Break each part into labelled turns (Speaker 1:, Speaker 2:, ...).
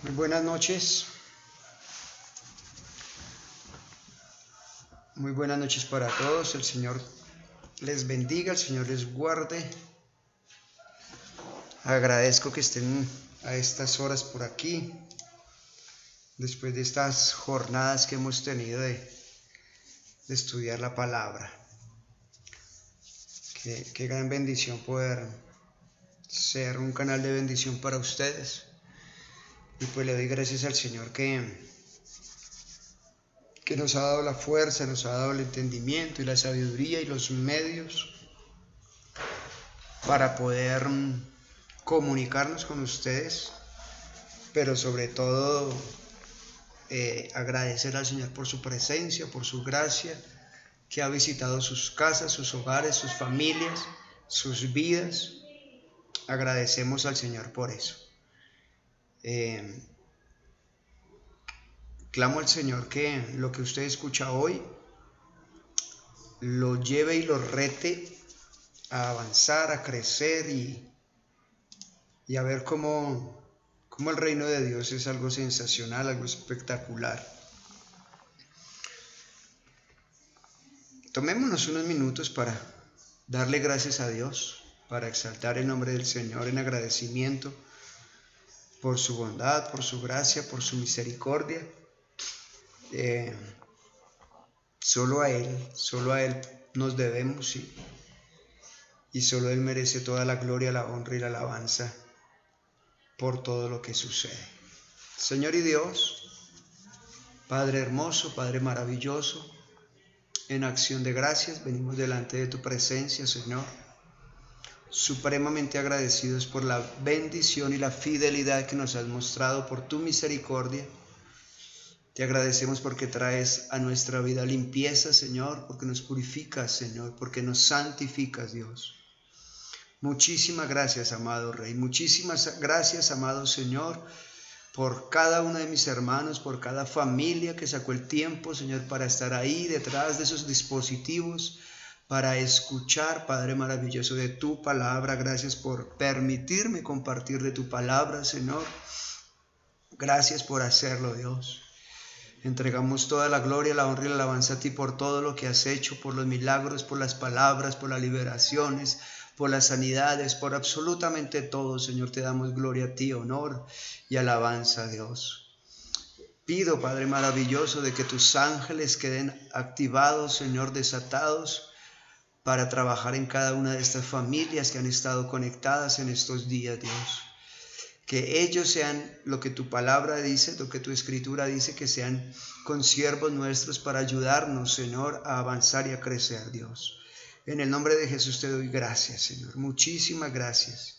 Speaker 1: Muy buenas noches. Muy buenas noches para todos. El Señor les bendiga, el Señor les guarde. Agradezco que estén a estas horas por aquí, después de estas jornadas que hemos tenido de estudiar la palabra. Qué gran bendición poder ser un canal de bendición para ustedes. Y pues le doy gracias al Señor que nos ha dado la fuerza, nos ha dado el entendimiento y la sabiduría y los medios para poder comunicarnos con ustedes, pero sobre todo agradecer al Señor por su presencia, por su gracia, que ha visitado sus casas, sus hogares, sus familias, sus vidas. Agradecemos al Señor por eso. Clamo al Señor que lo que usted escucha hoy lo lleve y lo rete a avanzar, a crecer y a ver cómo el reino de Dios es algo sensacional, algo espectacular. Tomémonos unos minutos para darle gracias a Dios, para exaltar el nombre del Señor en agradecimiento por su bondad, por su gracia, por su misericordia. Solo a Él nos debemos y solo Él merece toda la gloria, la honra y la alabanza por todo lo que sucede. Señor y Dios, Padre hermoso, Padre maravilloso, en acción de gracias venimos delante de tu presencia, Señor, supremamente agradecidos por la bendición y la fidelidad que nos has mostrado, por tu misericordia. Te agradecemos porque traes a nuestra vida limpieza, Señor, porque nos purificas, Señor, porque nos santificas, Dios. Muchísimas gracias, amado Rey. Muchísimas gracias, amado Señor, por cada uno de mis hermanos, por cada familia que sacó el tiempo, Señor, para estar ahí detrás de esos dispositivos, para escuchar, Padre maravilloso, de tu palabra. Gracias por permitirme compartir de tu palabra, Señor. Gracias por hacerlo, Dios. Entregamos toda la gloria, la honra y la alabanza a ti por todo lo que has hecho, por los milagros, por las palabras, por las liberaciones, por las sanidades, por absolutamente todo, Señor. Te damos gloria a ti, honor y alabanza, Dios. Pido, Padre maravilloso, de que tus ángeles queden activados, Señor, desatados, para trabajar en cada una de estas familias que han estado conectadas en estos días, Dios. Que ellos sean lo que tu palabra dice, lo que tu escritura dice, que sean consiervos nuestros para ayudarnos, Señor, a avanzar y a crecer, Dios. En el nombre de Jesús te doy gracias, Señor. Muchísimas gracias.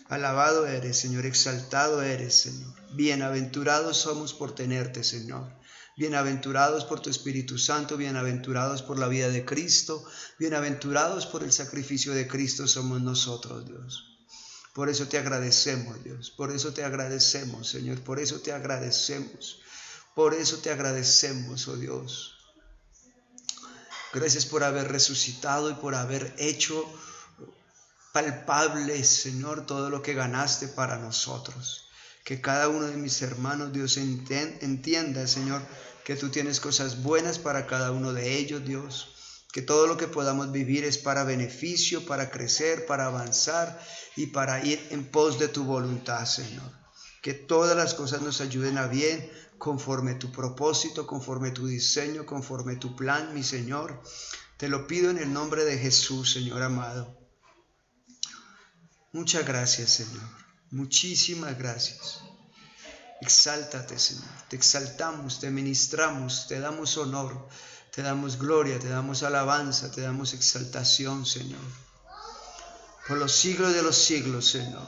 Speaker 1: Alabado eres, Señor. Exaltado eres, Señor. Bienaventurados somos por tenerte, Señor. Bienaventurados por tu Espíritu Santo, bienaventurados por la vida de Cristo, bienaventurados por el sacrificio de Cristo somos nosotros, Dios. Por eso te agradecemos, Dios. Por eso te agradecemos, Señor. Por eso te agradecemos. Por eso te agradecemos, oh Dios. Gracias por haber resucitado y por haber hecho palpable, Señor, todo lo que ganaste para nosotros. Que cada uno de mis hermanos, Dios, entienda, Señor, que tú tienes cosas buenas para cada uno de ellos, Dios. Que todo lo que podamos vivir es para beneficio, para crecer, para avanzar y para ir en pos de tu voluntad, Señor. Que todas las cosas nos ayuden a bien, conforme tu propósito, conforme tu diseño, conforme tu plan, mi Señor. Te lo pido en el nombre de Jesús, Señor amado. Muchas gracias, Señor. Muchísimas gracias. Exáltate, Señor. Te exaltamos, te ministramos, te damos honor. Te damos gloria, te damos alabanza, te damos exaltación, Señor. Por los siglos de los siglos, Señor.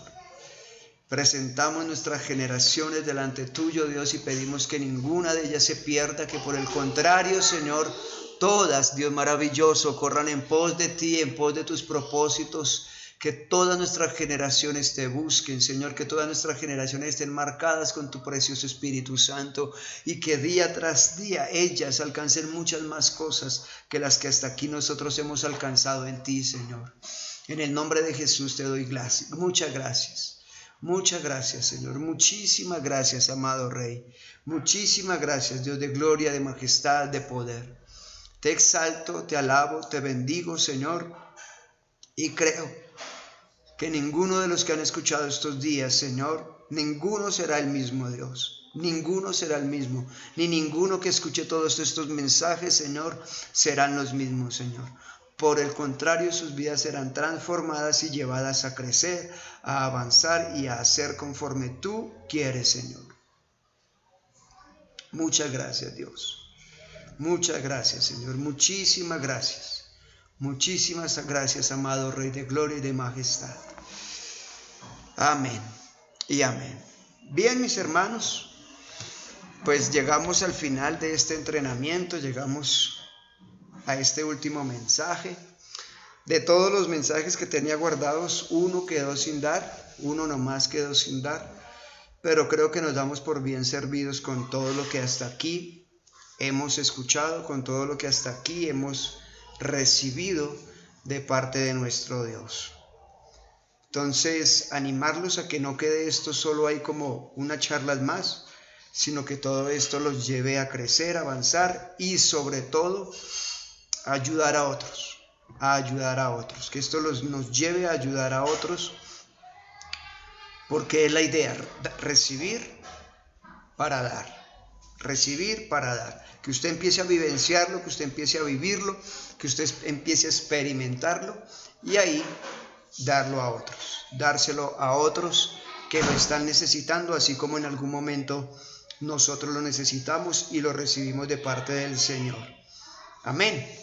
Speaker 1: Presentamos nuestras generaciones delante tuyo, Dios, y pedimos que ninguna de ellas se pierda, que por el contrario, Señor, todas, Dios maravilloso, corran en pos de ti, en pos de tus propósitos. Que todas nuestras generaciones te busquen, Señor, que todas nuestras generaciones estén marcadas con tu precioso Espíritu Santo y que día tras día ellas alcancen muchas más cosas que las que hasta aquí nosotros hemos alcanzado en ti, Señor. En el nombre de Jesús te doy gracias, muchas gracias. Muchas gracias, Señor. Muchísimas gracias, amado Rey. Muchísimas gracias, Dios de gloria, de majestad, de poder. Te exalto, te alabo, te bendigo, Señor. Y creo que ninguno de los que han escuchado estos días, Señor, ninguno será el mismo, Dios. Ninguno será el mismo. Ni ninguno que escuche todos estos mensajes, Señor, serán los mismos, Señor. Por el contrario, sus vidas serán transformadas y llevadas a crecer, a avanzar y a hacer conforme tú quieres, Señor. Muchas gracias, Dios. Muchas gracias, Señor. Muchísimas gracias. Muchísimas gracias, amado Rey de gloria y de majestad. Amén y amén. Bien, mis hermanos, pues llegamos al final de este entrenamiento, llegamos a este último mensaje. De todos los mensajes que tenía guardados, uno quedó sin dar, uno nomás quedó sin dar, pero creo que nos damos por bien servidos con todo lo que hasta aquí hemos escuchado, con todo lo que hasta aquí hemos recibido de parte de nuestro Dios. Entonces, animarlos a que no quede esto solo ahí como una charla más, sino que todo esto los lleve a crecer, a avanzar y sobre todo ayudar a otros, que esto nos lleve a ayudar a otros, porque es la idea, recibir para dar, que usted empiece a vivenciarlo, que usted empiece a vivirlo, que usted empiece a experimentarlo y ahí darlo a otros, dárselo a otros que lo están necesitando, así como en algún momento nosotros lo necesitamos y lo recibimos de parte del Señor. Amén.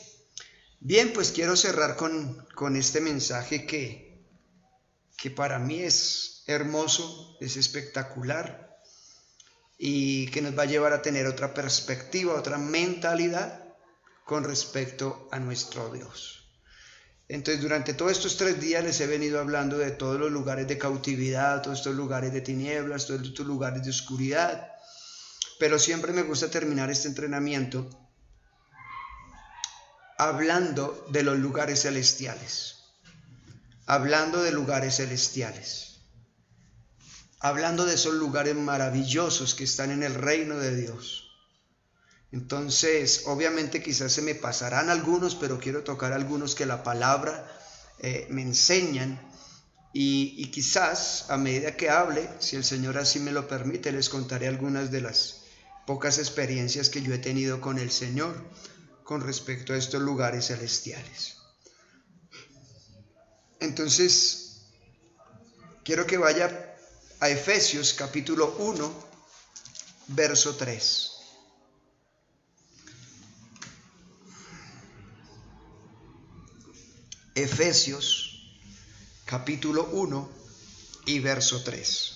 Speaker 1: Bien, pues quiero cerrar con este mensaje que para mí es hermoso, es espectacular y que nos va a llevar a tener otra perspectiva, otra mentalidad con respecto a nuestro Dios. Entonces, durante todos estos 3 días les he venido hablando de todos los lugares de cautividad, todos estos lugares de tinieblas, todos estos lugares de oscuridad, pero siempre me gusta terminar este entrenamiento hablando de los lugares celestiales, hablando de esos lugares maravillosos que están en el reino de Dios. Entonces, obviamente quizás se me pasarán algunos, pero quiero tocar algunos que la palabra me enseñan y quizás a medida que hable, si el Señor así me lo permite, les contaré algunas de las pocas experiencias que yo he tenido con el Señor con respecto a estos lugares celestiales. Entonces, quiero que vaya a Efesios capítulo 1, verso 3. Efesios capítulo 1 y verso 3.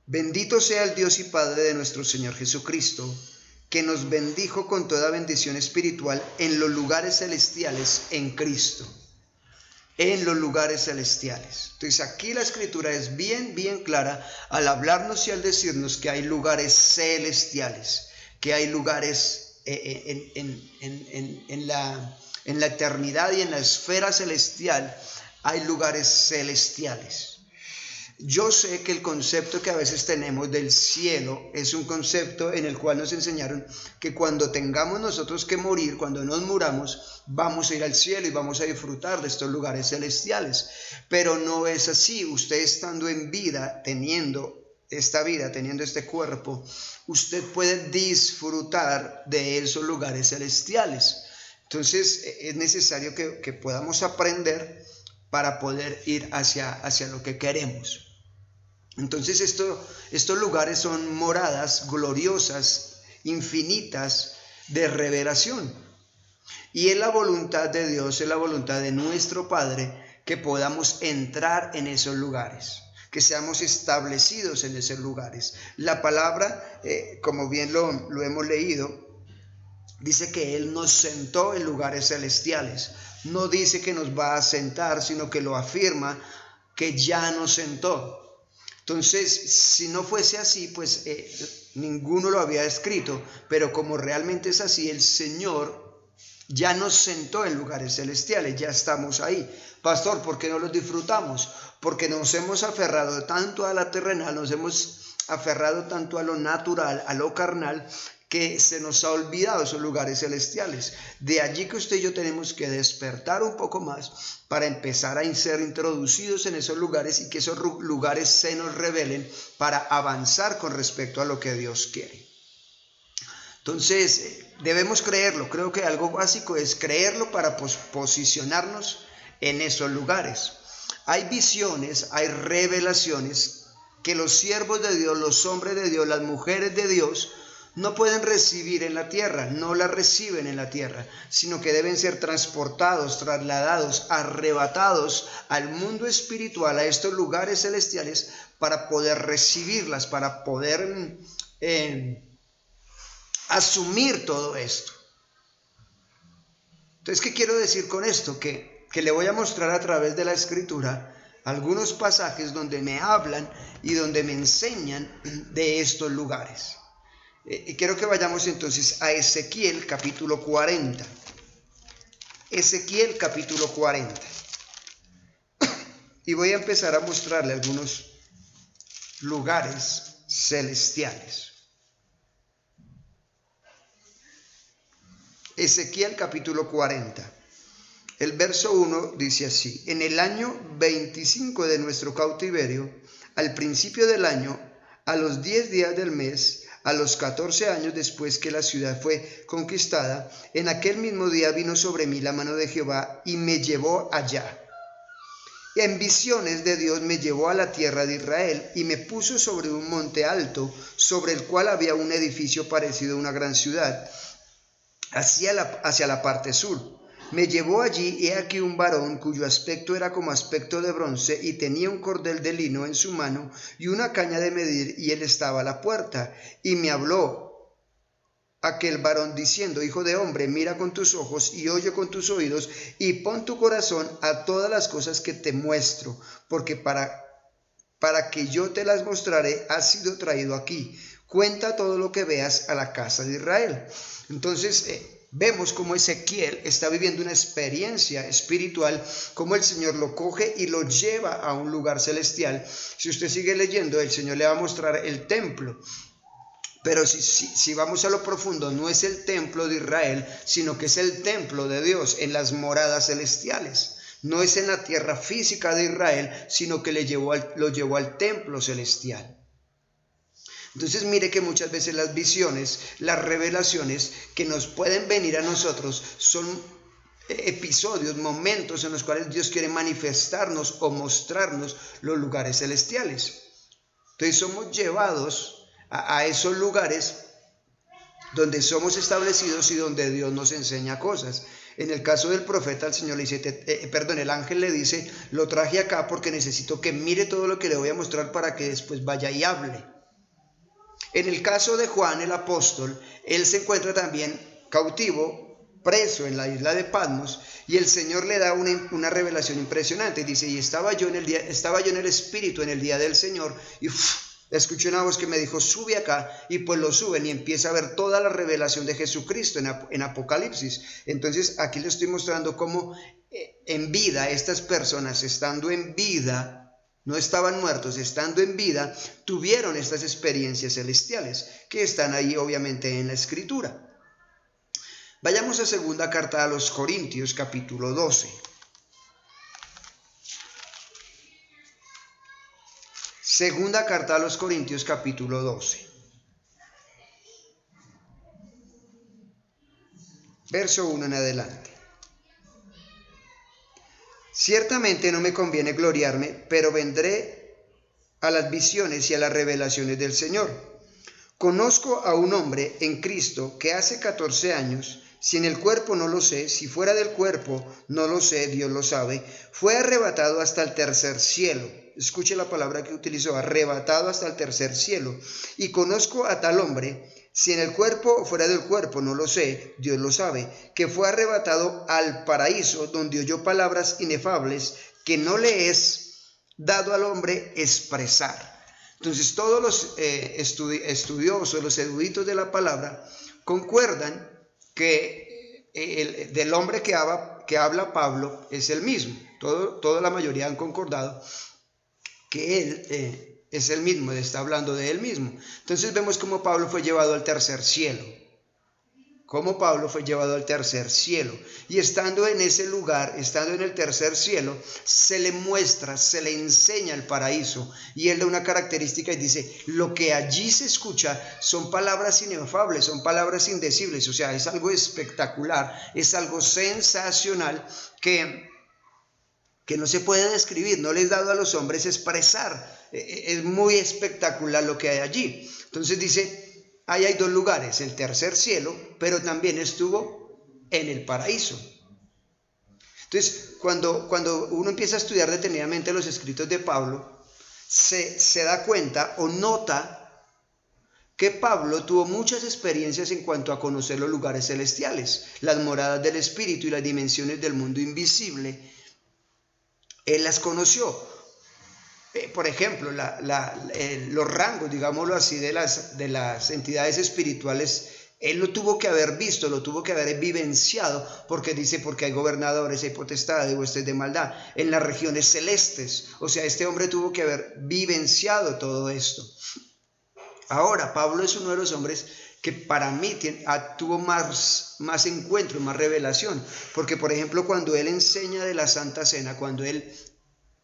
Speaker 1: Bendito sea el Dios y Padre de nuestro Señor Jesucristo, que nos bendijo con toda bendición espiritual en los lugares celestiales en Cristo. En los lugares celestiales. Entonces aquí la escritura es bien clara al hablarnos y al decirnos que hay lugares celestiales, que hay lugares en la eternidad y en la esfera celestial, hay lugares celestiales. Yo sé que el concepto que a veces tenemos del cielo es un concepto en el cual nos enseñaron que cuando tengamos nosotros que morir, cuando nos muramos, vamos a ir al cielo y vamos a disfrutar de estos lugares celestiales. Pero no es así. Usted estando en vida, teniendo este cuerpo, usted puede disfrutar de esos lugares celestiales. Entonces es necesario que podamos aprender para poder ir hacia lo que queremos. Entonces estos lugares son moradas gloriosas, infinitas de revelación. Y es la voluntad de Dios, es la voluntad de nuestro Padre que podamos entrar en esos lugares, que seamos establecidos en esos lugares. La palabra, como bien lo hemos leído, dice que Él nos sentó en lugares celestiales. No dice que nos va a sentar, sino que lo afirma que ya nos sentó. Entonces, si no fuese así, pues ninguno lo había escrito, pero como realmente es así, el Señor Ya nos sentó en lugares celestiales, ya estamos ahí. Pastor, ¿por qué no los disfrutamos? Porque nos hemos aferrado tanto a la terrenal, nos hemos aferrado tanto a lo natural, a lo carnal, que se nos ha olvidado esos lugares celestiales. De allí que usted y yo tenemos que despertar un poco más para empezar a ser introducidos en esos lugares y que esos lugares se nos revelen para avanzar con respecto a lo que Dios quiere. Entonces, debemos creerlo. Creo que algo básico es creerlo para posicionarnos en esos lugares. Hay visiones, hay revelaciones que los siervos de Dios, los hombres de Dios, las mujeres de Dios no pueden recibir en la tierra, no las reciben en la tierra, sino que deben ser transportados, trasladados, arrebatados al mundo espiritual, a estos lugares celestiales, para poder recibirlas, para poder asumir todo esto. Entonces, ¿qué quiero decir con esto? Que le voy a mostrar a través de la Escritura algunos pasajes donde me hablan y donde me enseñan de estos lugares. Y quiero que vayamos entonces a Ezequiel capítulo 40. Ezequiel capítulo 40. Y voy a empezar a mostrarle algunos lugares celestiales. Ezequiel capítulo 40. El verso 1 dice así: en el año 25 de nuestro cautiverio, al principio del año, a los 10 días del mes, a los 14 años después que la ciudad fue conquistada, en aquel mismo día vino sobre mí la mano de Jehová y me llevó allá. En visiones de Dios me llevó a la tierra de Israel y me puso sobre un monte alto, sobre el cual había un edificio parecido a una gran ciudad, hacia la parte sur. Me llevó allí, y he aquí un varón cuyo aspecto era como aspecto de bronce, y tenía un cordel de lino en su mano y una caña de medir, y él estaba a la puerta. Y me habló aquel varón diciendo: hijo de hombre, mira con tus ojos y oye con tus oídos, y pon tu corazón a todas las cosas que te muestro, porque para que yo te las mostraré has sido traído aquí. Cuenta todo lo que veas a la casa de Israel. Entonces, vemos cómo Ezequiel está viviendo una experiencia espiritual, cómo el Señor lo coge y lo lleva a un lugar celestial. Si usted sigue leyendo, el Señor le va a mostrar el templo. Pero si vamos a lo profundo, no es el templo de Israel, sino que es el templo de Dios en las moradas celestiales. No es en la tierra física de Israel, sino que lo llevó al templo celestial. Entonces mire que muchas veces las visiones, las revelaciones que nos pueden venir a nosotros son episodios, momentos en los cuales Dios quiere manifestarnos o mostrarnos los lugares celestiales. Entonces somos llevados a esos lugares donde somos establecidos y donde Dios nos enseña cosas. En el caso del profeta, el Señor le dice, el ángel le dice: lo traje acá porque necesito que mire todo lo que le voy a mostrar para que después vaya y hable. En el caso de Juan el apóstol, él se encuentra también cautivo, preso en la isla de Patmos, y el Señor le da una revelación impresionante. Dice: y estaba yo en el Espíritu en el día del Señor, y escuché una voz que me dijo: sube acá, y pues lo suben, y empieza a ver toda la revelación de Jesucristo en Apocalipsis. Entonces aquí le estoy mostrando cómo en vida estas personas, estando en vida, no estaban muertos, estando en vida, tuvieron estas experiencias celestiales que están ahí obviamente en la Escritura. Vayamos a segunda carta a los Corintios capítulo 12. Segunda carta a los Corintios capítulo 12. Verso 1 en adelante. Ciertamente no me conviene gloriarme, pero vendré a las visiones y a las revelaciones del Señor. Conozco a un hombre en Cristo que hace 14 años, si en el cuerpo no lo sé, si fuera del cuerpo no lo sé, Dios lo sabe, fue arrebatado hasta el tercer cielo. Escuche la palabra que utilizó: arrebatado hasta el tercer cielo. Y conozco a tal hombre, si en el cuerpo o fuera del cuerpo no lo sé, Dios lo sabe, que fue arrebatado al paraíso, donde oyó palabras inefables que no le es dado al hombre expresar. Entonces todos los estudiosos, los eruditos de la palabra, concuerdan que del hombre que habla Pablo es el mismo. Toda la mayoría han concordado que él es el mismo, está hablando de él mismo. Entonces vemos cómo Pablo fue llevado al tercer cielo. Y estando en ese lugar, estando en el tercer cielo, se le muestra, se le enseña el paraíso. Y él da una característica y dice, lo que allí se escucha son palabras inefables, son palabras indecibles. O sea, es algo espectacular, es algo sensacional que no se puede describir, no les es dado a los hombres expresar. Es muy espectacular lo que hay allí. Entonces dice, ahí hay dos lugares, el tercer cielo, pero también estuvo en el paraíso. Entonces, cuando uno empieza a estudiar detenidamente los escritos de Pablo, se da cuenta o nota que Pablo tuvo muchas experiencias en cuanto a conocer los lugares celestiales, las moradas del Espíritu y las dimensiones del mundo invisible. Él las conoció. Por ejemplo, los rangos, digámoslo así, de las entidades espirituales, él lo tuvo que haber visto, lo tuvo que haber vivenciado, porque dice, porque hay gobernadores, hay potestades, huestes de maldad, en las regiones celestes. O sea, este hombre tuvo que haber vivenciado todo esto. Ahora, Pablo es uno de los hombres que para mí tuvo más encuentro, más revelación, porque por ejemplo, cuando él enseña de la Santa Cena, cuando él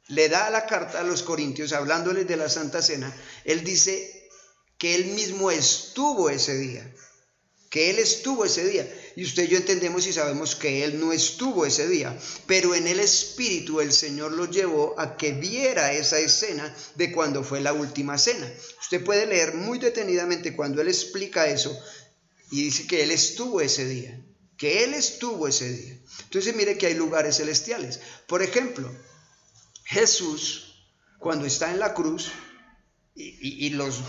Speaker 1: le da la carta a los corintios hablándoles de la Santa Cena, él dice que él mismo estuvo ese día, y usted y yo entendemos y sabemos que él no estuvo ese día, pero en el Espíritu el Señor lo llevó a que viera esa escena de cuando fue la última cena. Usted puede leer muy detenidamente cuando él explica eso y dice que él estuvo ese día, Entonces mire que hay lugares celestiales. Por ejemplo, Jesús, cuando está en la cruz y los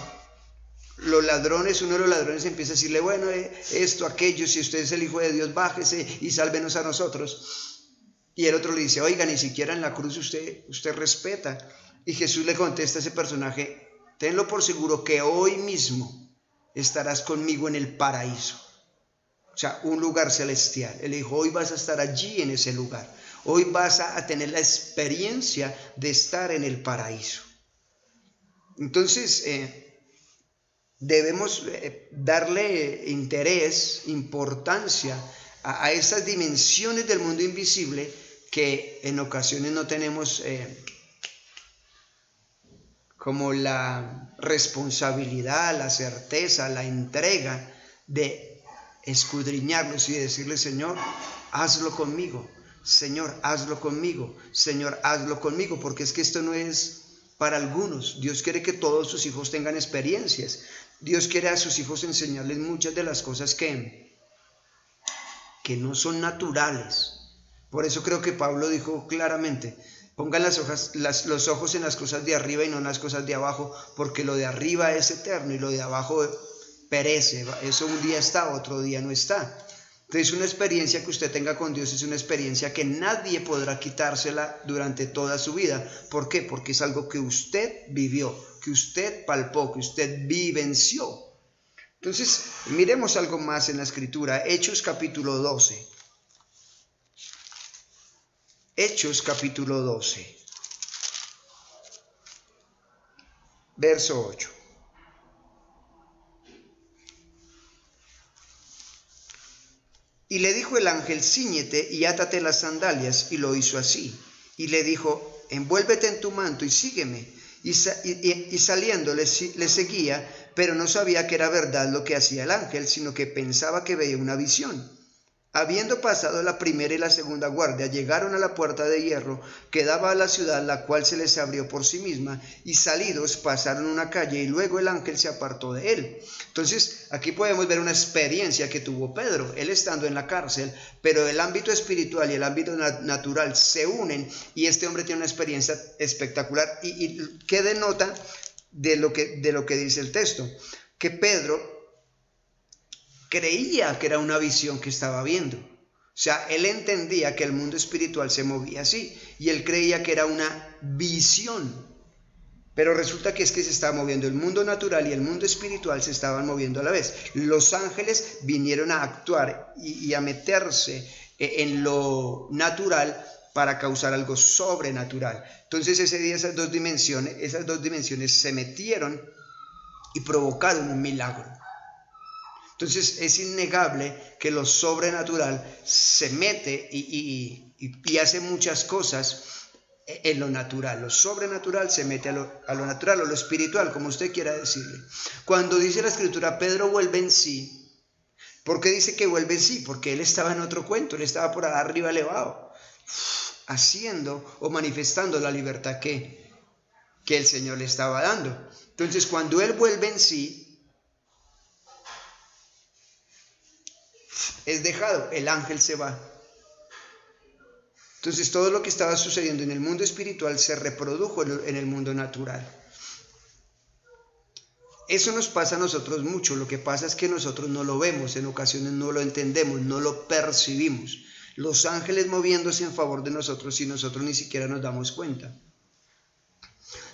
Speaker 1: ladrones, uno de los ladrones empieza a decirle, bueno, esto, aquello, si usted es el Hijo de Dios, bájese y sálvenos a nosotros. Y el otro le dice, oiga, ni siquiera en la cruz usted respeta. Y Jesús le contesta a ese personaje, tenlo por seguro que hoy mismo estarás conmigo en el paraíso. O sea, un lugar celestial. Él dijo, hoy vas a estar allí en ese lugar. Hoy vas a tener la experiencia de estar en el paraíso. Entonces, debemos darle interés, importancia a esas dimensiones del mundo invisible que en ocasiones no tenemos como la responsabilidad, la certeza, la entrega de escudriñarlos y decirle, Señor, hazlo conmigo. Señor, hazlo conmigo. Señor, hazlo conmigo, porque es que esto no es para algunos. Dios quiere que todos sus hijos tengan experiencias. Dios quiere a sus hijos enseñarles muchas de las cosas que no son naturales. Por eso creo que Pablo dijo claramente, pongan los ojos en las cosas de arriba y no en las cosas de abajo, porque lo de arriba es eterno y lo de abajo perece. Eso un día está, otro día no está. Entonces, una experiencia que usted tenga con Dios es una experiencia que nadie podrá quitársela durante toda su vida. ¿Por qué? Porque es algo que usted vivió, que usted palpó, que usted vivenció. Entonces, miremos algo más en la Escritura. Hechos capítulo 12. Hechos capítulo 12. Verso 8. Y le dijo el ángel, cíñete y átate las sandalias, y lo hizo así. Y le dijo, envuélvete en tu manto y sígueme. Y saliendo le seguía, pero no sabía que era verdad lo que hacía el ángel, sino que pensaba que veía una visión. Habiendo pasado la primera y la segunda guardia, llegaron a la puerta de hierro que daba a la ciudad, la cual se les abrió por sí misma, y salidos pasaron una calle, y luego el ángel se apartó de él. Entonces, aquí podemos ver una experiencia que tuvo Pedro, él estando en la cárcel, pero el ámbito espiritual y el ámbito natural se unen, y este hombre tiene una experiencia espectacular. ¿Y qué denota de lo que dice el texto? Que Pedro creía que era una visión que estaba viendo. O sea, él entendía que el mundo espiritual se movía así y él creía que era una visión. Pero resulta que es que se estaba moviendo el mundo natural y el mundo espiritual se estaban moviendo a la vez. Los ángeles vinieron a actuar y a meterse en lo natural para causar algo sobrenatural. Entonces ese día esas dos dimensiones se metieron y provocaron un milagro. Entonces es innegable que lo sobrenatural se mete y hace muchas cosas en lo natural. Lo sobrenatural se mete a lo natural o lo espiritual, como usted quiera decirle. Cuando dice la escritura, Pedro vuelve en sí. ¿Por qué dice que vuelve en sí? Porque él estaba en otro cuento, él estaba por arriba elevado, haciendo o manifestando la libertad que el Señor le estaba dando. Entonces cuando él vuelve en sí, es dejado, el ángel se va. Entonces todo lo que estaba sucediendo en el mundo espiritual se reprodujo en el mundo natural. Eso nos pasa a nosotros mucho. Lo que pasa es que nosotros no lo vemos, en ocasiones no lo entendemos, no lo percibimos. Los ángeles moviéndose en favor de nosotros y nosotros ni siquiera nos damos cuenta.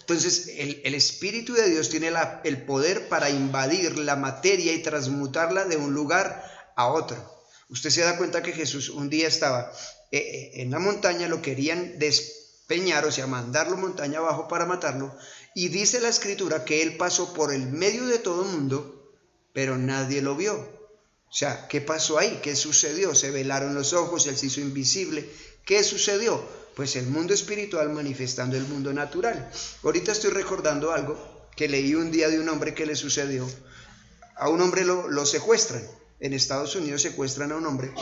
Speaker 1: Entonces el Espíritu de Dios tiene el poder para invadir la materia y transmutarla de un lugar a otro. Usted se da cuenta que Jesús un día estaba en la montaña, lo querían despeñar, o sea, mandarlo montaña abajo para matarlo, y dice la escritura que él pasó por el medio de todo el mundo, pero nadie lo vio. O sea, ¿qué pasó ahí? ¿Qué sucedió? Se velaron los ojos, él se hizo invisible. ¿Qué sucedió? Pues el mundo espiritual manifestando el mundo natural. Ahorita estoy recordando algo que leí un día de un hombre que le sucedió. A un hombre lo secuestran. En Estados Unidos secuestran a un hombre.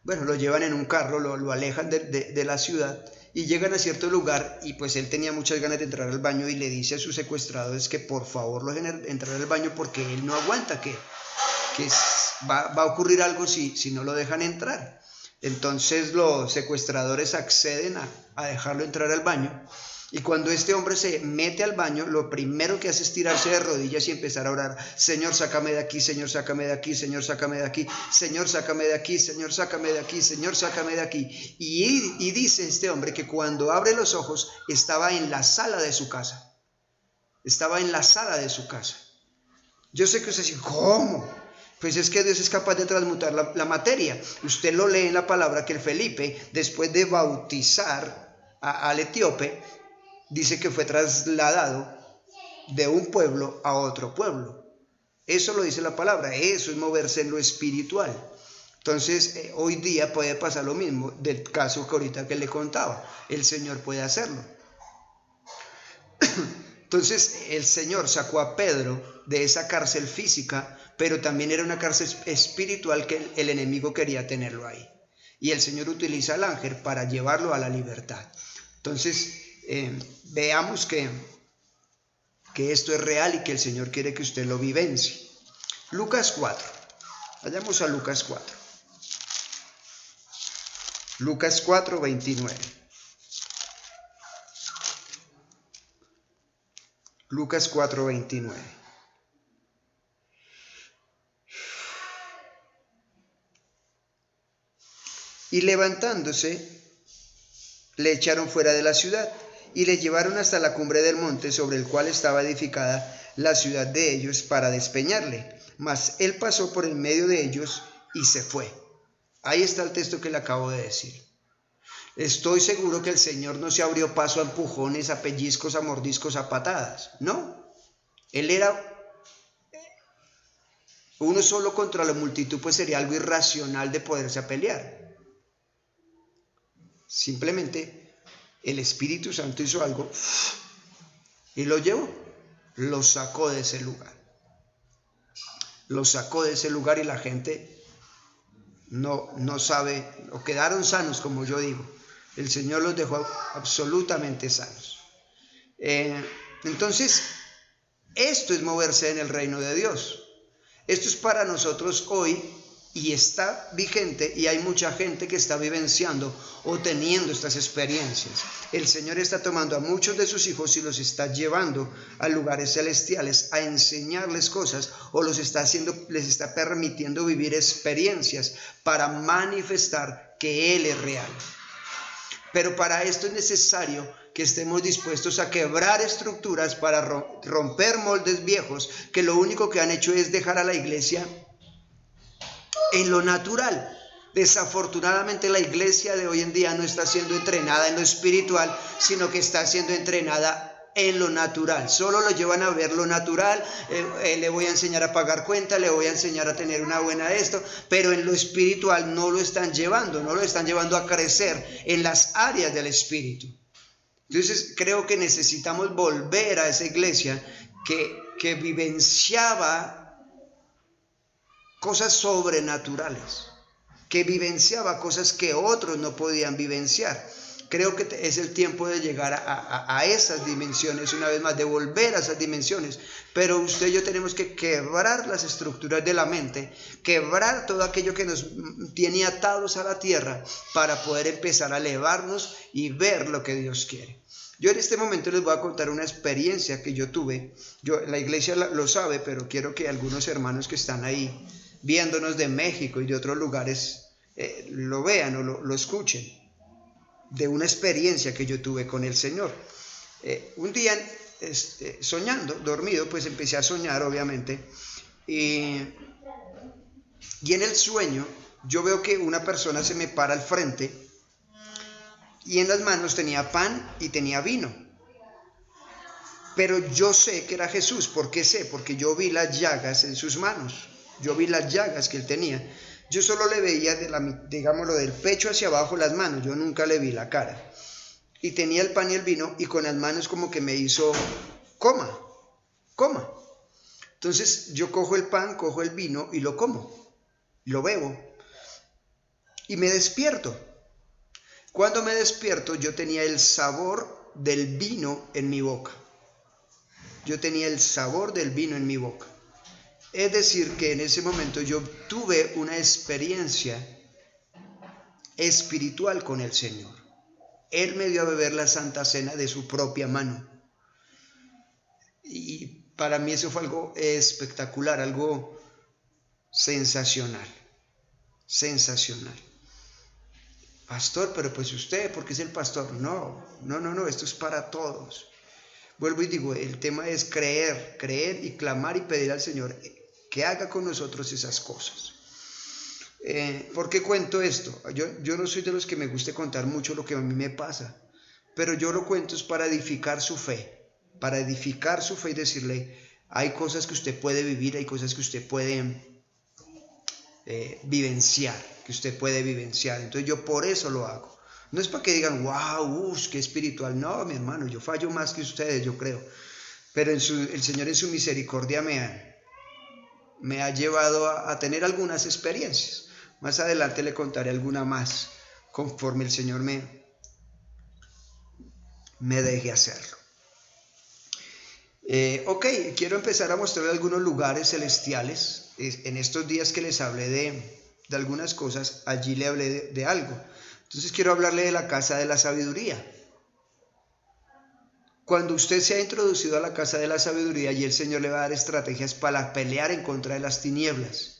Speaker 1: Bueno, lo llevan en un carro, lo alejan de la ciudad y llegan a cierto lugar y pues él tenía muchas ganas de entrar al baño y le dice a sus secuestradores que por favor lo dejen entrar al baño porque él no aguanta, que va a ocurrir algo si no lo dejan entrar. Entonces los secuestradores acceden a dejarlo entrar al baño. Y cuando este hombre se mete al baño, lo primero que hace es tirarse de rodillas y empezar a orar. Señor, sácame de aquí, Señor, sácame de aquí, Señor, sácame de aquí, Señor, sácame de aquí, Señor, sácame de aquí, Señor, sácame de aquí. Y dice este hombre que cuando abre los ojos estaba en la sala de su casa. Estaba en la sala de su casa. Yo sé que usted dice, ¿cómo? Pues es que Dios es capaz de transmutar la materia. Usted lo lee en la palabra que el Felipe, después de bautizar al etíope, dice que fue trasladado de un pueblo a otro pueblo. Eso lo dice la palabra, eso es moverse en lo espiritual. Entonces, hoy día puede pasar lo mismo del caso que ahorita que le contaba. El Señor puede hacerlo. Entonces, el Señor sacó a Pedro de esa cárcel física, pero también era una cárcel espiritual que el enemigo quería tenerlo ahí. Y el Señor utiliza al ángel para llevarlo a la libertad. Entonces, veamos que esto es real y que el Señor quiere que usted lo vivencie. Lucas 4. Vayamos a Lucas 4. Lucas 4, 29. Lucas 4, 29. Y levantándose, le echaron fuera de la ciudad y le llevaron hasta la cumbre del monte sobre el cual estaba edificada la ciudad de ellos para despeñarle. Mas él pasó por el medio de ellos y se fue. Ahí está el texto que le acabo de decir. Estoy seguro que el Señor no se abrió paso a empujones, a pellizcos, a mordiscos, a patadas. No. Él era uno solo contra la multitud, pues sería algo irracional de poderse a pelear. Simplemente el Espíritu Santo hizo algo y lo llevó, lo sacó de ese lugar. Lo sacó de ese lugar y la gente no sabe, o quedaron sanos, como yo digo. El Señor los dejó absolutamente sanos. Entonces, esto es moverse en el reino de Dios. Esto es para nosotros hoy y está vigente, y hay mucha gente que está vivenciando o teniendo estas experiencias. El Señor está tomando a muchos de sus hijos y los está llevando a lugares celestiales a enseñarles cosas, o les está permitiendo vivir experiencias para manifestar que Él es real. Pero para esto es necesario que estemos dispuestos a quebrar estructuras para romper moldes viejos que lo único que han hecho es dejar a la iglesia en lo natural. Desafortunadamente la iglesia de hoy en día no está siendo entrenada en lo espiritual, sino que está siendo entrenada en lo natural. Solo lo llevan a ver lo natural, le voy a enseñar a pagar cuenta, le voy a enseñar a tener una buena esto, pero en lo espiritual no lo están llevando a crecer en las áreas del espíritu. Entonces creo que necesitamos volver a esa iglesia que vivenciaba cosas sobrenaturales, que vivenciaba cosas que otros no podían vivenciar. Creo que es el tiempo de llegar a esas dimensiones, una vez más, de volver a esas dimensiones. Pero usted y yo tenemos que quebrar las estructuras de la mente, quebrar todo aquello que nos tiene atados a la tierra para poder empezar a elevarnos y ver lo que Dios quiere. Yo en este momento les voy a contar una experiencia que yo tuve. La iglesia lo sabe, pero quiero que algunos hermanos que están ahí viéndonos de México y de otros lugares lo vean o lo escuchen, de una experiencia que yo tuve con el Señor. Un día soñando, dormido, pues empecé a soñar obviamente, y en el sueño yo veo que una persona se me para al frente y en las manos tenía pan y tenía vino. Pero yo sé que era Jesús. ¿Por qué sé? Porque yo vi las llagas en sus manos. Yo vi las llagas que él tenía. Yo solo le veía, digámoslo, del pecho hacia abajo las manos. Yo nunca le vi la cara. Y tenía el pan y el vino y con las manos como que me hizo, coma. Entonces yo cojo el pan, cojo el vino y lo como. Lo bebo. Y me despierto. Cuando me despierto yo tenía el sabor del vino en mi boca. Yo tenía el sabor del vino en mi boca. Es decir, que en ese momento yo tuve una experiencia espiritual con el Señor. Él me dio a beber la Santa Cena de su propia mano. Y para mí eso fue algo espectacular, algo sensacional. Pastor, pero pues usted, ¿por qué es el pastor? No, esto es para todos. Vuelvo y digo, el tema es creer y clamar y pedir al Señor que haga con nosotros esas cosas. ¿Por qué cuento esto? Yo no soy de los que me guste contar mucho lo que a mí me pasa, pero yo lo cuento es para edificar su fe y decirle, hay cosas que usted puede vivir, hay cosas que usted puede vivenciar, Entonces yo por eso lo hago. No es para que digan, wow, qué espiritual. No, mi hermano, yo fallo más que ustedes, yo creo. Pero el Señor en su misericordia me ha llevado a tener algunas experiencias. Más adelante le contaré alguna más, conforme el Señor me deje hacerlo. Quiero empezar a mostrarle algunos lugares celestiales. En estos días que les hablé de algunas cosas, allí le hablé de algo. Entonces quiero hablarle de la casa de la sabiduría. Cuando usted se ha introducido a la casa de la sabiduría, allí el Señor le va a dar estrategias para pelear en contra de las tinieblas.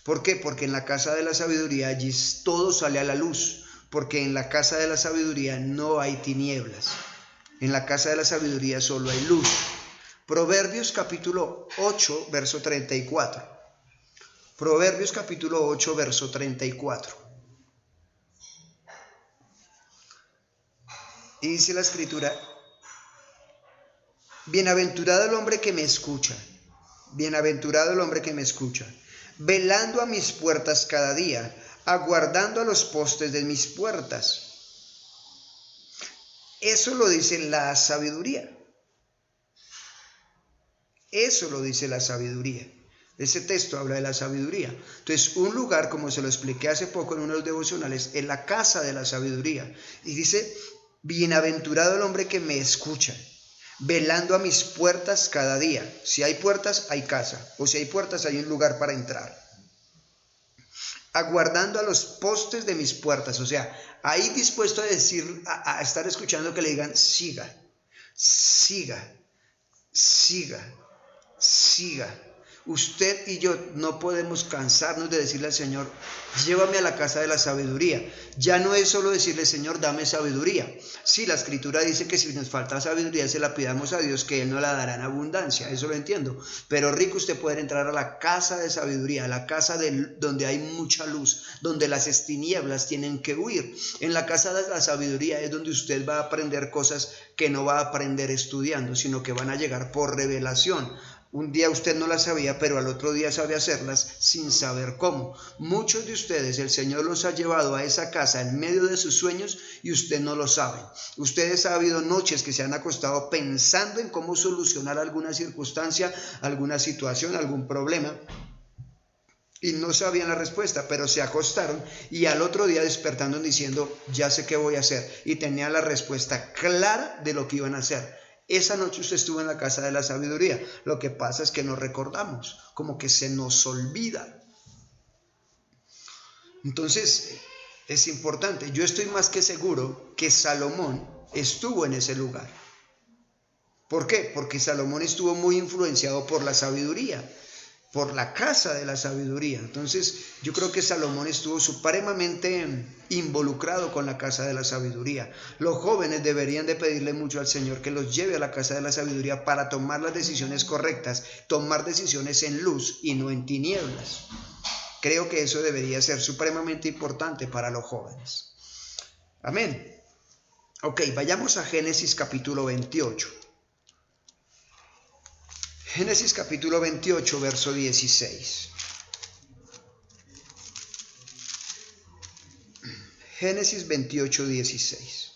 Speaker 1: ¿Por qué? Porque en la casa de la sabiduría allí todo sale a la luz. Porque en la casa de la sabiduría no hay tinieblas. En la casa de la sabiduría solo hay luz. Proverbios capítulo 8, verso 34. Proverbios capítulo 8, verso 34. Y dice la escritura, bienaventurado el hombre que me escucha, velando a mis puertas cada día, aguardando a los postes de mis puertas. Eso lo dice la sabiduría. Ese texto habla de la sabiduría. Entonces, un lugar, como se lo expliqué hace poco en uno de los devocionales, es la casa de la sabiduría. Y dice, bienaventurado el hombre que me escucha, velando a mis puertas cada día. Si hay puertas, hay casa. O si hay puertas, hay un lugar para entrar. Aguardando a los postes de mis puertas. O sea, ahí dispuesto a decir, a estar escuchando que le digan, siga. Usted y yo no podemos cansarnos de decirle al Señor, llévame a la casa de la sabiduría. Ya no es solo decirle, Señor, dame sabiduría. Sí, la Escritura dice que si nos falta sabiduría, se la pidamos a Dios, que Él nos la dará en abundancia. Eso lo entiendo. Pero rico usted poder entrar a la casa de sabiduría, a la casa donde hay mucha luz, donde las tinieblas tienen que huir. En la casa de la sabiduría es donde usted va a aprender cosas que no va a aprender estudiando, sino que van a llegar por revelación. Un día usted no las sabía, pero al otro día sabe hacerlas sin saber cómo. Muchos de ustedes el Señor los ha llevado a esa casa en medio de sus sueños y usted no lo sabe. Ustedes ha habido noches que se han acostado pensando en cómo solucionar alguna circunstancia, alguna situación, algún problema, y no sabían la respuesta, pero se acostaron y al otro día despertando diciendo, ya sé qué voy a hacer, y tenían la respuesta clara de lo que iban a hacer. Esa noche usted estuvo en la casa de la sabiduría. Lo que pasa es que no recordamos, como que se nos olvida. Entonces, es importante. Yo estoy más que seguro que Salomón estuvo en ese lugar. ¿Por qué? Porque Salomón estuvo muy influenciado por la sabiduría, por la casa de la sabiduría. Entonces yo creo que Salomón estuvo supremamente involucrado con la casa de la sabiduría. Los jóvenes deberían de pedirle mucho al Señor que los lleve a la casa de la sabiduría para tomar las decisiones correctas, tomar decisiones en luz y no en tinieblas. Creo que eso debería ser supremamente importante para los jóvenes. Amén. Ok, vayamos a Génesis capítulo 28. Génesis capítulo 28, verso 16. Génesis 28, 16.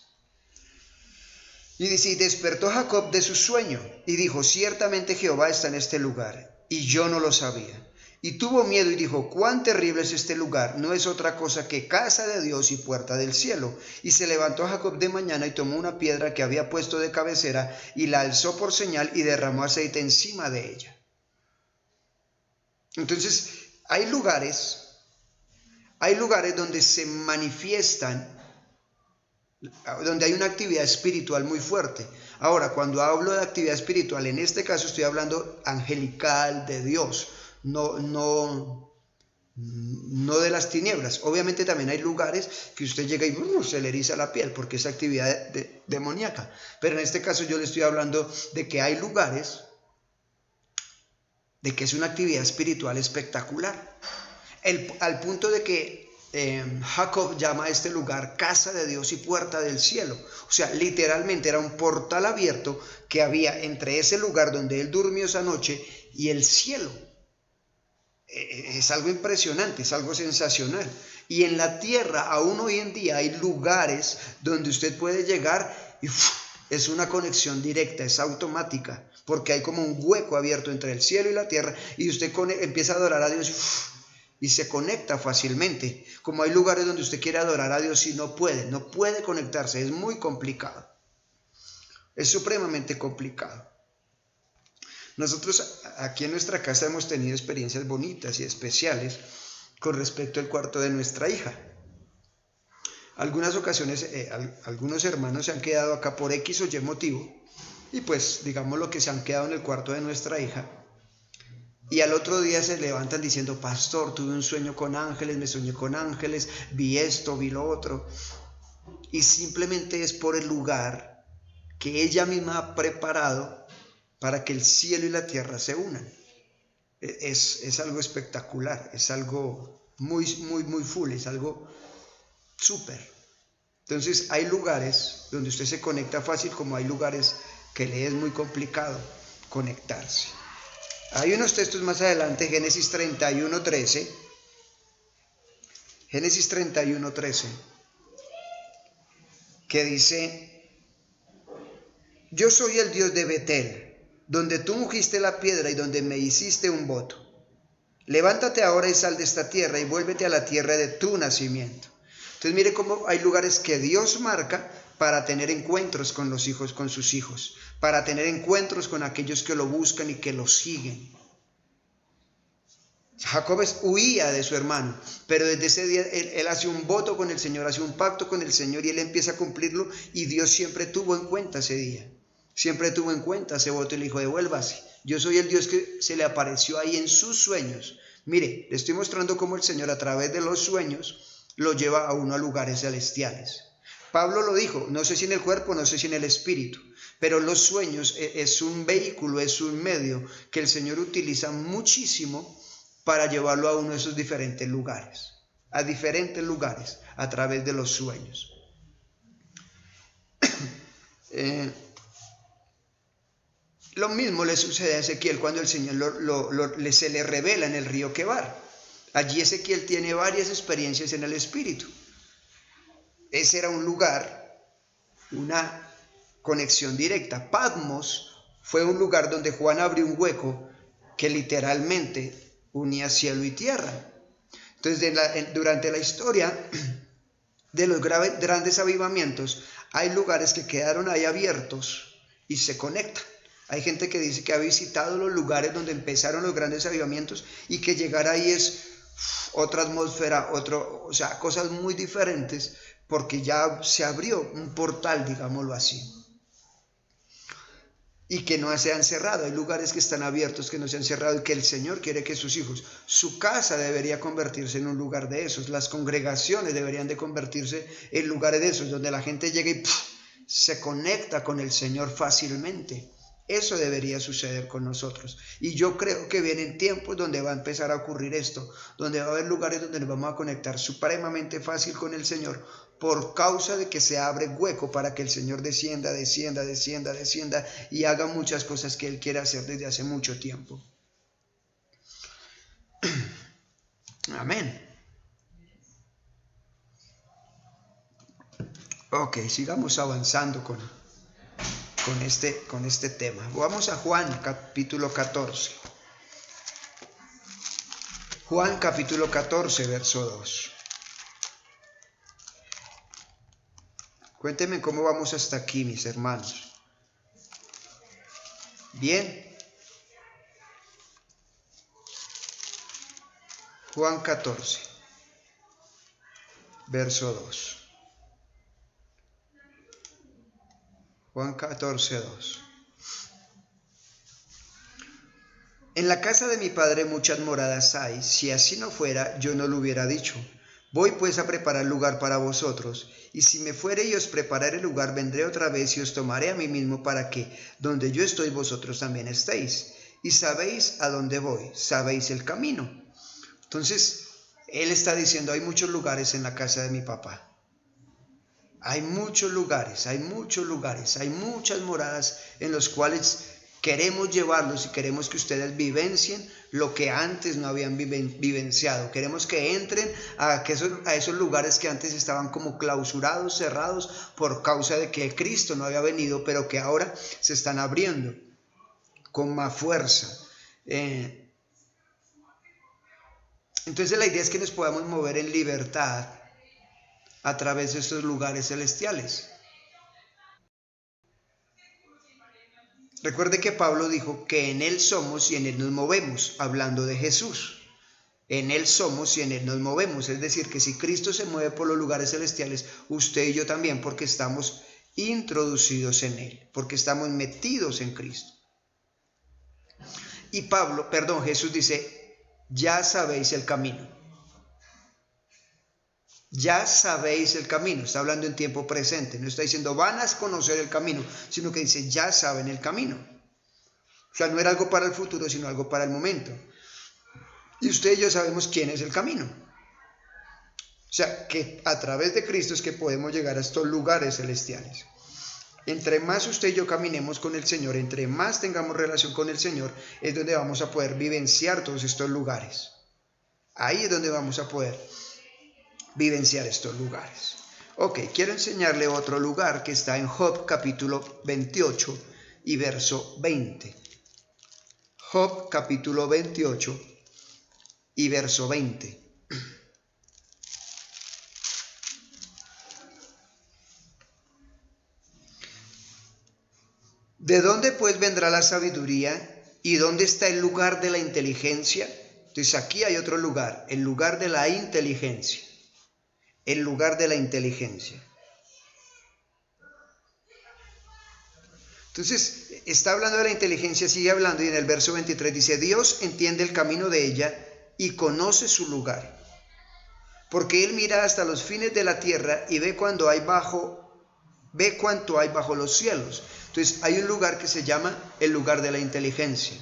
Speaker 1: Y dice, y despertó Jacob de su sueño, y dijo, ciertamente Jehová está en este lugar, y yo no lo sabía. Y tuvo miedo y dijo, cuán terrible es este lugar, no es otra cosa que casa de Dios y puerta del cielo. Y se levantó Jacob de mañana y tomó una piedra que había puesto de cabecera y la alzó por señal y derramó aceite encima de ella. Entonces, hay lugares donde se manifiestan, donde hay una actividad espiritual muy fuerte. Ahora, cuando hablo de actividad espiritual, en este caso estoy hablando angelical, de Dios. No de las tinieblas. Obviamente también hay lugares que usted llega y se le eriza la piel porque es actividad demoníaca. Pero en este caso yo le estoy hablando de que hay lugares de que es una actividad espiritual espectacular. Al punto de que Jacob llama a este lugar casa de Dios y puerta del cielo. O sea, literalmente era un portal abierto que había entre ese lugar donde él durmió esa noche y el cielo. Es algo impresionante, es algo sensacional. Y en la tierra, aún hoy en día, hay lugares donde usted puede llegar y es una conexión directa, es automática, porque hay como un hueco abierto entre el cielo y la tierra y usted empieza a adorar a Dios y se conecta fácilmente. Como hay lugares donde usted quiere adorar a Dios y no puede conectarse, es muy complicado, es supremamente complicado. Nosotros aquí en nuestra casa hemos tenido experiencias bonitas y especiales con respecto al cuarto de nuestra hija. Algunas ocasiones algunos hermanos se han quedado acá por X o Y motivo y pues digamos lo que se han quedado en el cuarto de nuestra hija y al otro día se levantan diciendo, pastor, tuve un sueño con ángeles, me soñé con ángeles, vi esto, vi lo otro, y simplemente es por el lugar que ella misma ha preparado para que el cielo y la tierra se unan. Es algo espectacular, es algo muy full, es algo súper. Entonces hay lugares donde usted se conecta fácil, como hay lugares que le es muy complicado conectarse. Hay unos textos más adelante, Génesis 31:13. Génesis 31:13, que dice, yo soy el Dios de Betel, donde tú ungiste la piedra y donde me hiciste un voto. Levántate ahora y sal de esta tierra y vuélvete a la tierra de tu nacimiento. Entonces mire cómo hay lugares que Dios marca para tener encuentros con los hijos, con sus hijos, para tener encuentros con aquellos que lo buscan y que lo siguen. Jacob huía de su hermano, pero desde ese día él hace un voto con el Señor, hace un pacto con el Señor y él empieza a cumplirlo y Dios siempre tuvo en cuenta ese día. Siempre tuvo en cuenta ese voto y le dijo, devuélvase, Yo soy el Dios que se le apareció ahí en sus sueños. Mire, le estoy mostrando cómo el Señor a través de los sueños lo lleva a uno a lugares celestiales. Pablo lo dijo, no sé si en el cuerpo, no sé si en el espíritu, pero los sueños es un vehículo, es un medio que el Señor utiliza muchísimo para llevarlo a uno de esos diferentes lugares, a través de los sueños. Lo mismo le sucede a Ezequiel cuando el Señor se le revela en el río Quebar. Allí Ezequiel tiene varias experiencias en el espíritu. Ese era un lugar, una conexión directa. Patmos fue un lugar donde Juan abrió un hueco que literalmente unía cielo y tierra. Entonces, durante la historia de los grandes avivamientos, hay lugares que quedaron ahí abiertos y se conectan. Hay gente que dice que ha visitado los lugares donde empezaron los grandes avivamientos y que llegar ahí es otra atmósfera, o sea, cosas muy diferentes, porque ya se abrió un portal, digámoslo así. Y que no se han cerrado. Hay lugares que están abiertos, que no se han cerrado, y que el Señor quiere que sus hijos, su casa debería convertirse en un lugar de esos. Las congregaciones deberían de convertirse en lugares de esos, donde la gente llega y se conecta con el Señor fácilmente. Eso debería suceder con nosotros. Y yo creo que vienen tiempos donde va a empezar a ocurrir esto, donde va a haber lugares donde nos vamos a conectar supremamente fácil con el Señor, por causa de que se abre hueco para que el Señor descienda y haga muchas cosas que Él quiere hacer desde hace mucho tiempo. Amén. Ok, sigamos avanzando con este tema. Vamos a Juan capítulo 14. Juan capítulo 14, verso 2. Cuéntenme cómo vamos hasta aquí, mis hermanos. Bien. Juan 14, verso 2. Juan 14, 2. En la casa de mi Padre muchas moradas hay. Si así no fuera, yo no lo hubiera dicho. Voy pues a preparar lugar para vosotros, y si me fuere y os preparare lugar, vendré otra vez y os tomaré a mí mismo, para que donde yo estoy vosotros también estéis. Y sabéis a dónde voy, sabéis el camino. Entonces, Él está diciendo, hay muchos lugares en la casa de mi papá. Hay muchos lugares, hay muchas moradas en los cuales queremos llevarlos y queremos que ustedes vivencien lo que antes no habían vivenciado. Queremos que entren a esos lugares que antes estaban como clausurados, cerrados, por causa de que Cristo no había venido, pero que ahora se están abriendo con más fuerza. Entonces la idea es que nos podamos mover en libertad a través de estos lugares celestiales. Recuerde que Pablo dijo que en Él somos y en Él nos movemos, hablando de Jesús. En Él somos y en Él nos movemos. Es decir, que si Cristo se mueve por los lugares celestiales, usted y yo también, porque estamos introducidos en Él, porque estamos metidos en Cristo. Y Jesús dice, ya sabéis el camino. Ya sabéis el camino. Está hablando en tiempo presente. No está diciendo van a conocer el camino, sino que dice ya saben el camino. O sea, no era algo para el futuro, sino algo para el momento. Y usted y yo sabemos quién es el camino. O sea, que a través de Cristo es que podemos llegar a estos lugares celestiales. Entre más usted y yo caminemos con el Señor, entre más tengamos relación con el Señor, es donde vamos a poder vivenciar todos estos lugares. Ahí es donde vamos a poder vivenciar estos lugares. Ok, quiero enseñarle otro lugar que está en Job capítulo 28 y verso 20. Job capítulo 28 y verso 20. ¿De dónde pues vendrá la sabiduría? ¿Y dónde está el lugar de la inteligencia? Entonces aquí hay otro lugar, el lugar de la inteligencia. El lugar de la inteligencia. Entonces, está hablando de la inteligencia, sigue hablando, y en el verso 23 dice: Dios entiende el camino de ella y conoce su lugar, porque Él mira hasta los fines de la tierra y ve cuánto hay bajo los cielos. Entonces hay un lugar que se llama el lugar de la inteligencia.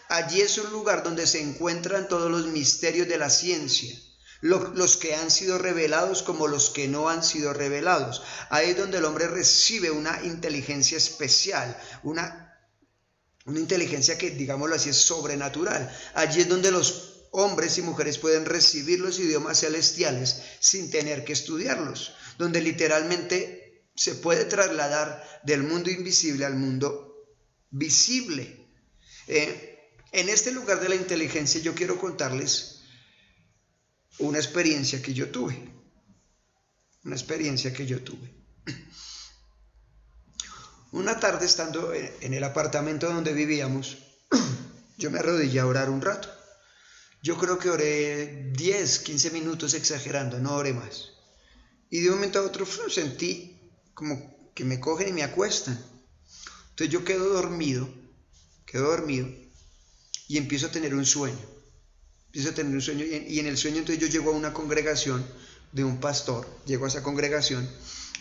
Speaker 1: Allí es un lugar donde se encuentran todos los misterios de la ciencia, los que han sido revelados como los que no han sido revelados. Ahí es donde el hombre recibe una inteligencia especial, una inteligencia que, digámoslo así, es sobrenatural. Allí es donde los hombres y mujeres pueden recibir los idiomas celestiales sin tener que estudiarlos, donde literalmente se puede trasladar del mundo invisible al mundo visible. En este lugar de la inteligencia yo quiero contarles una experiencia que yo tuve. Una tarde, estando en el apartamento donde vivíamos, yo me arrodillé a orar un rato. Yo creo que oré 10, 15 minutos exagerando, no oré más. Y de un momento a otro sentí como que me cogen y me acuestan. Entonces yo quedo dormido y empiezo a tener un sueño. Y en el sueño entonces yo llego a una congregación de un pastor, llego a esa congregación,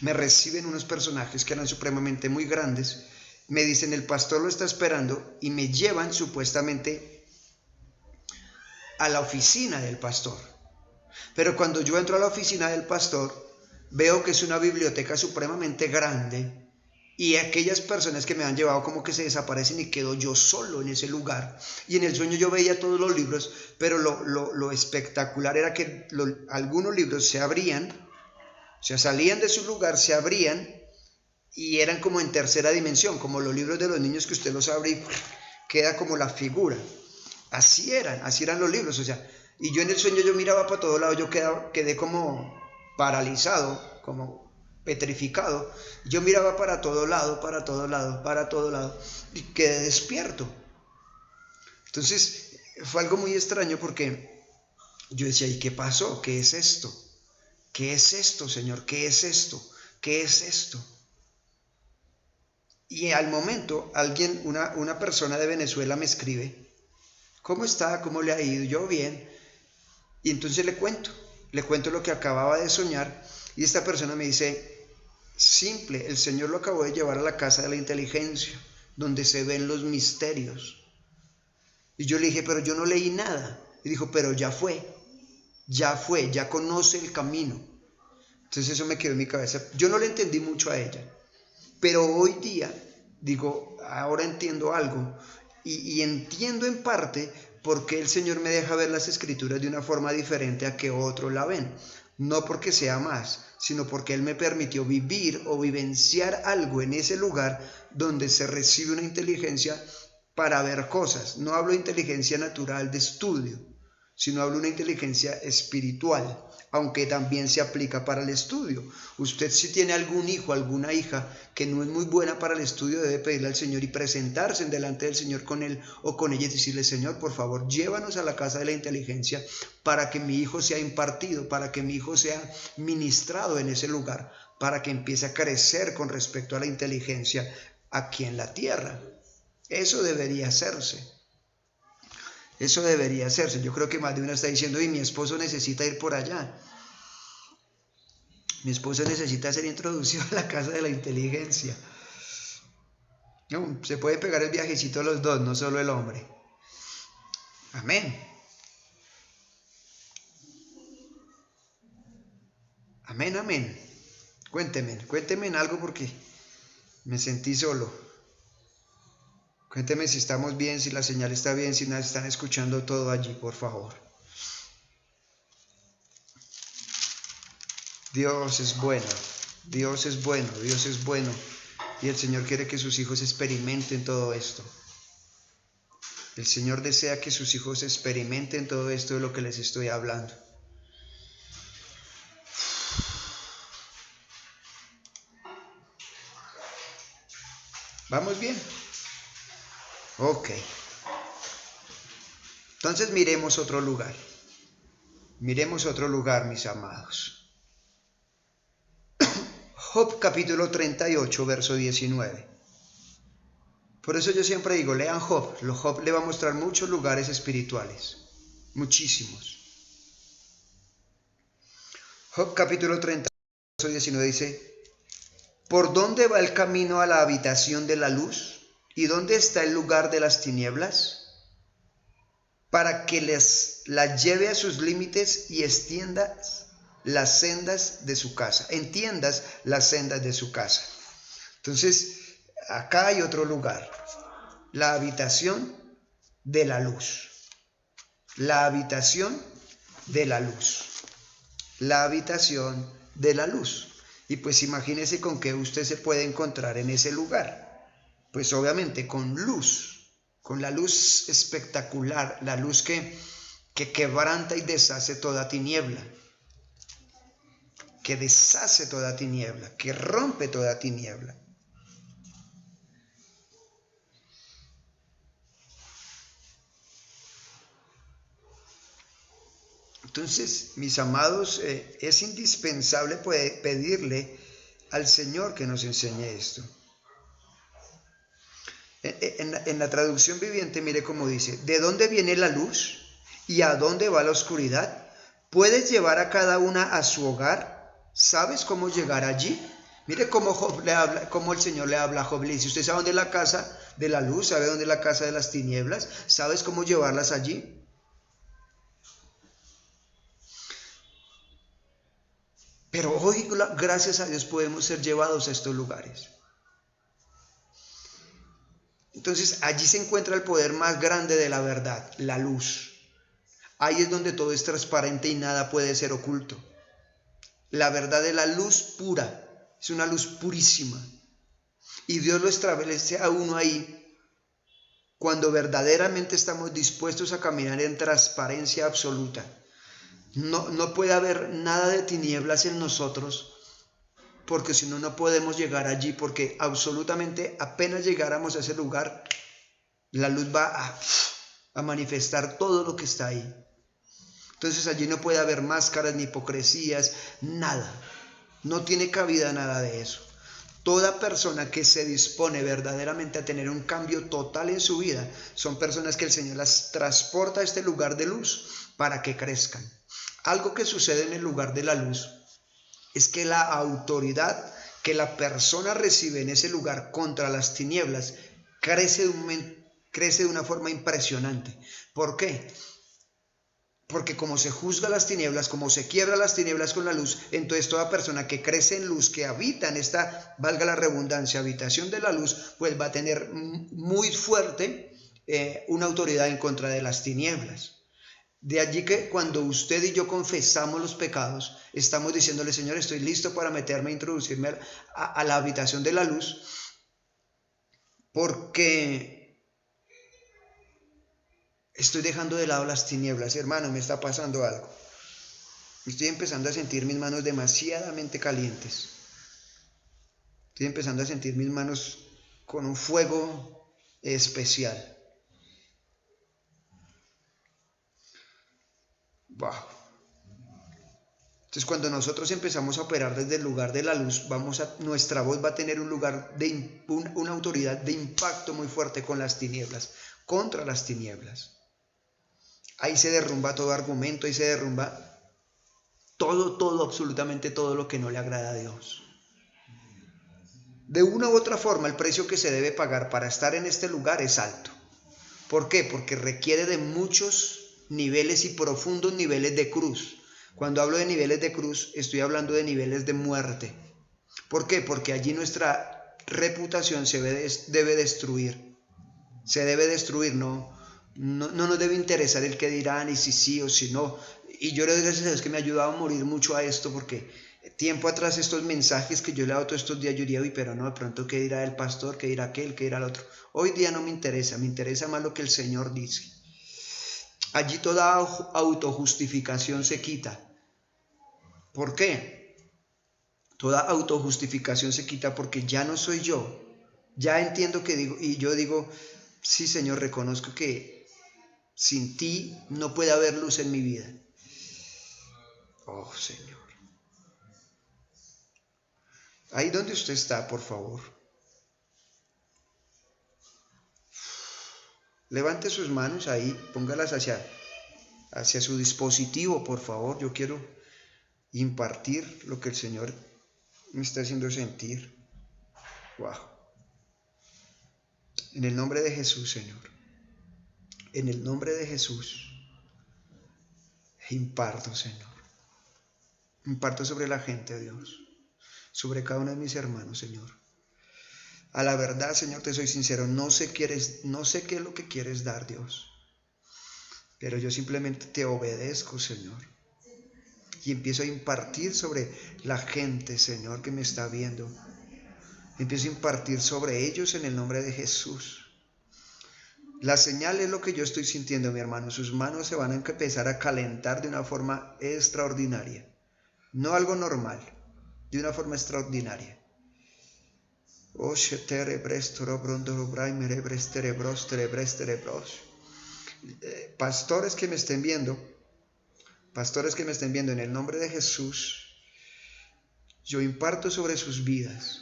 Speaker 1: me reciben unos personajes que eran supremamente muy grandes, me dicen: el pastor lo está esperando, y me llevan supuestamente a la oficina del pastor. Pero cuando yo entro a la oficina del pastor, veo que es una biblioteca supremamente grande, y aquellas personas que me han llevado como que se desaparecen y quedo yo solo en ese lugar. Y en el sueño yo veía todos los libros, pero lo espectacular era que algunos libros se abrían, o sea, salían de su lugar, se abrían y eran como en tercera dimensión, como los libros de los niños que usted los abre y queda como la figura. Así eran los libros, o sea, y yo en el sueño yo miraba para todos lados, yo quedé como paralizado, como petrificado. Yo miraba para todo lado, y quedé despierto. Entonces fue algo muy extraño, porque yo decía: ¿y qué pasó? ¿Qué es esto? ¿Qué es esto, Señor? ¿Qué es esto? ¿Qué es esto? Y al momento una persona de Venezuela me escribe: ¿cómo está? ¿Cómo le ha ido? Yo bien. Y entonces le cuento lo que acababa de soñar, y esta persona me dice: simple, el Señor lo acabó de llevar a la casa de la inteligencia, donde se ven los misterios. Y yo le dije: pero yo no leí nada. Y dijo: pero ya conoce el camino. Entonces eso me quedó en mi cabeza. Yo no le entendí mucho a ella, pero hoy día digo: ahora entiendo algo, y entiendo en parte por qué el Señor me deja ver las Escrituras de una forma diferente a que otros la ven. No porque sea más, sino porque Él me permitió vivir o vivenciar algo en ese lugar donde se recibe una inteligencia para ver cosas. No hablo de inteligencia natural de estudio, sino hablo de una inteligencia espiritual, aunque también se aplica para el estudio. Usted, si tiene algún hijo, alguna hija que no es muy buena para el estudio, debe pedirle al Señor y presentarse en delante del Señor con él o con ella y decirle: Señor, por favor, llévanos a la casa de la inteligencia para que mi hijo sea impartido, para que mi hijo sea ministrado en ese lugar, para que empiece a crecer con respecto a la inteligencia aquí en la tierra. Eso debería hacerse. Yo creo que más de una está diciendo: y mi esposo necesita ir por allá. Mi esposo necesita ser introducido a la casa de la inteligencia. No, se puede pegar el viajecito los dos, no solo el hombre. Amén. Amén. Cuénteme en algo, porque me sentí solo. Cuénteme si estamos bien, si la señal está bien, si nos están escuchando todo allí, por favor. Dios es bueno. Y el Señor quiere que sus hijos experimenten todo esto. El Señor desea que sus hijos experimenten todo esto de lo que les estoy hablando. ¿Vamos bien? Ok. Entonces miremos otro lugar. Mis amados. Job capítulo 38, verso 19. Por eso yo siempre digo, lean Job. Job le va a mostrar muchos lugares espirituales, muchísimos. Job capítulo 30, verso 19 dice, ¿por dónde va el camino a la habitación de la luz? ¿Y dónde está el lugar de las tinieblas? Para que la lleve a sus límites y extiendas las sendas de su casa. Entiendas las sendas de su casa. Entonces, acá hay otro lugar. La habitación de la luz. La habitación de la luz. La habitación de la luz. Y pues imagínese con qué usted se puede encontrar en ese lugar. Pues obviamente con luz, con la luz espectacular, la luz que quebranta y deshace toda tiniebla, que deshace toda tiniebla, que rompe toda tiniebla. Entonces, mis amados, es indispensable pedirle al Señor que nos enseñe esto. En la traducción viviente, mire cómo dice, ¿de dónde viene la luz y a dónde va la oscuridad? ¿Puedes llevar a cada una a su hogar? ¿Sabes cómo llegar allí? Mire cómo Job le habla, cómo el Señor le habla a Job. Le dice, ¿usted sabe dónde es la casa de la luz? ¿Sabe dónde es la casa de las tinieblas? ¿Sabes cómo llevarlas allí? Pero hoy, gracias a Dios, podemos ser llevados a estos lugares. Entonces, allí se encuentra el poder más grande de la verdad, la luz. Ahí es donde todo es transparente y nada puede ser oculto. La verdad es la luz pura, es una luz purísima. Y Dios lo establece a uno ahí cuando verdaderamente estamos dispuestos a caminar en transparencia absoluta. No puede haber nada de tinieblas en nosotros, porque si no, no podemos llegar allí, porque absolutamente apenas llegáramos a ese lugar, la luz va a manifestar todo lo que está ahí. Entonces allí no puede haber máscaras ni hipocresías, nada. No tiene cabida nada de eso. Toda persona que se dispone verdaderamente a tener un cambio total en su vida, son personas que el Señor las transporta a este lugar de luz para que crezcan. Algo que sucede en el lugar de la luz es que la autoridad que la persona recibe en ese lugar contra las tinieblas crece de una forma impresionante. ¿Por qué? Porque como se juzga las tinieblas, como se quiebra las tinieblas con la luz, entonces toda persona que crece en luz, que habita en esta, valga la redundancia, habitación de la luz, pues va a tener muy fuerte una autoridad en contra de las tinieblas. De allí que cuando usted y yo confesamos los pecados, estamos diciéndole, Señor, estoy listo para meterme, introducirme a la habitación de la luz, porque estoy dejando de lado las tinieblas. Hermano, me está pasando algo. Estoy empezando a sentir mis manos demasiadamente calientes. Estoy empezando a sentir mis manos con un fuego especial. Wow. Entonces, cuando nosotros empezamos a operar desde el lugar de la luz, nuestra voz va a tener un lugar una autoridad de impacto muy fuerte con las tinieblas, contra las tinieblas. Ahí se derrumba todo argumento, ahí se derrumba todo, absolutamente todo lo que no le agrada a Dios. De una u otra forma, el precio que se debe pagar para estar en este lugar es alto. ¿Por qué? Porque requiere de muchos niveles y profundos niveles de cruz. Cuando hablo de niveles de cruz, estoy hablando de niveles de muerte. ¿Por qué? Porque allí nuestra reputación se debe destruir. Se debe destruir, no nos debe interesar el que dirán y si sí o si no. Y yo le doy gracias a Dios que me ha ayudado a morir mucho a esto, porque tiempo atrás estos mensajes que yo le he dado todos estos días, yo diría, uy, pero no, de pronto qué dirá el pastor, qué dirá aquel, qué dirá el otro. Hoy día no me interesa más lo que el Señor dice. Allí toda autojustificación se quita. ¿Por qué? Toda autojustificación se quita porque ya no soy yo. Ya entiendo que digo, y yo digo, sí, Señor, reconozco que sin ti no puede haber luz en mi vida. Oh, Señor. Ahí donde usted está, por favor. Levante sus manos ahí, póngalas hacia su dispositivo, por favor. Yo quiero impartir lo que el Señor me está haciendo sentir. Wow. En el nombre de Jesús, Señor. En el nombre de Jesús. Imparto, Señor. Imparto sobre la gente, Dios. Sobre cada uno de mis hermanos, Señor. A la verdad, Señor, te soy sincero. No sé qué es lo que quieres dar, Dios. Pero yo simplemente te obedezco, Señor. Y empiezo a impartir sobre la gente, Señor, que me está viendo. Empiezo a impartir sobre ellos en el nombre de Jesús. La señal es lo que yo estoy sintiendo, mi hermano. Sus manos se van a empezar a calentar de una forma extraordinaria. No algo normal, de una forma extraordinaria. Pastores que me estén viendo, en el nombre de Jesús, yo imparto sobre sus vidas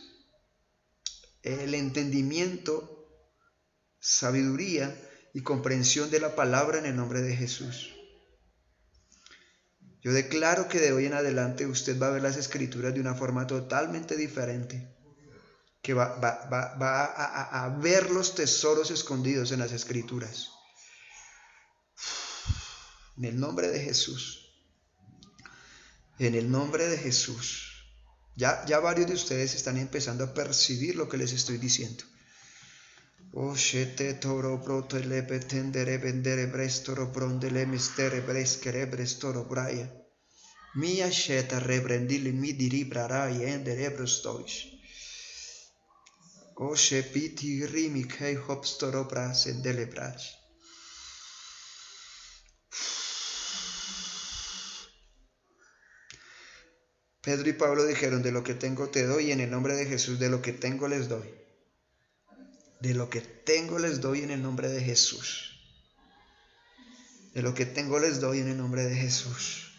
Speaker 1: el entendimiento, sabiduría y comprensión de la palabra en el nombre de Jesús. Yo declaro que de hoy en adelante usted va a ver las escrituras de una forma totalmente diferente, que va a ver los tesoros escondidos en las escrituras. En el nombre de Jesús. En el nombre de Jesús. Ya varios de ustedes están empezando a percibir lo que les estoy diciendo. Toro proto le petendere vendere brestoro brondele mistere breskere brestoro braia. Mia sheta rebrendili mi diribrarai endere brostois. Piti rimi kei hopstoro bras endele bras. Pedro y Pablo dijeron, de lo que tengo te doy, y en el nombre de Jesús, de lo que tengo les doy. De lo que tengo les doy en el nombre de Jesús. De lo que tengo les doy en el nombre de Jesús.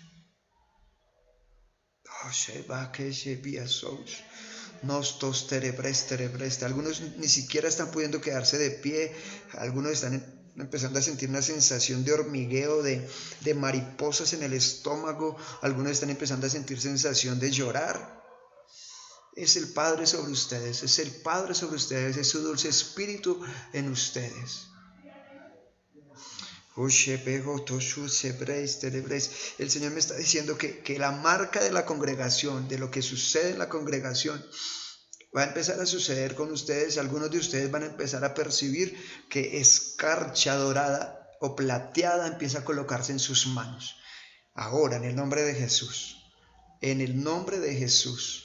Speaker 1: Algunos ni siquiera están pudiendo quedarse de pie. Algunos están empezando a sentir una sensación de hormigueo, de mariposas en el estómago. Algunos están empezando a sentir sensación de llorar. Es el Padre sobre ustedes, es el Padre sobre ustedes, es su dulce espíritu en ustedes. El Señor me está diciendo que la marca de la congregación, de lo que sucede en la congregación, va a empezar a suceder con ustedes. Algunos de ustedes van a empezar a percibir que escarcha dorada o plateada empieza a colocarse en sus manos. Ahora, en el nombre de Jesús. En el nombre de Jesús.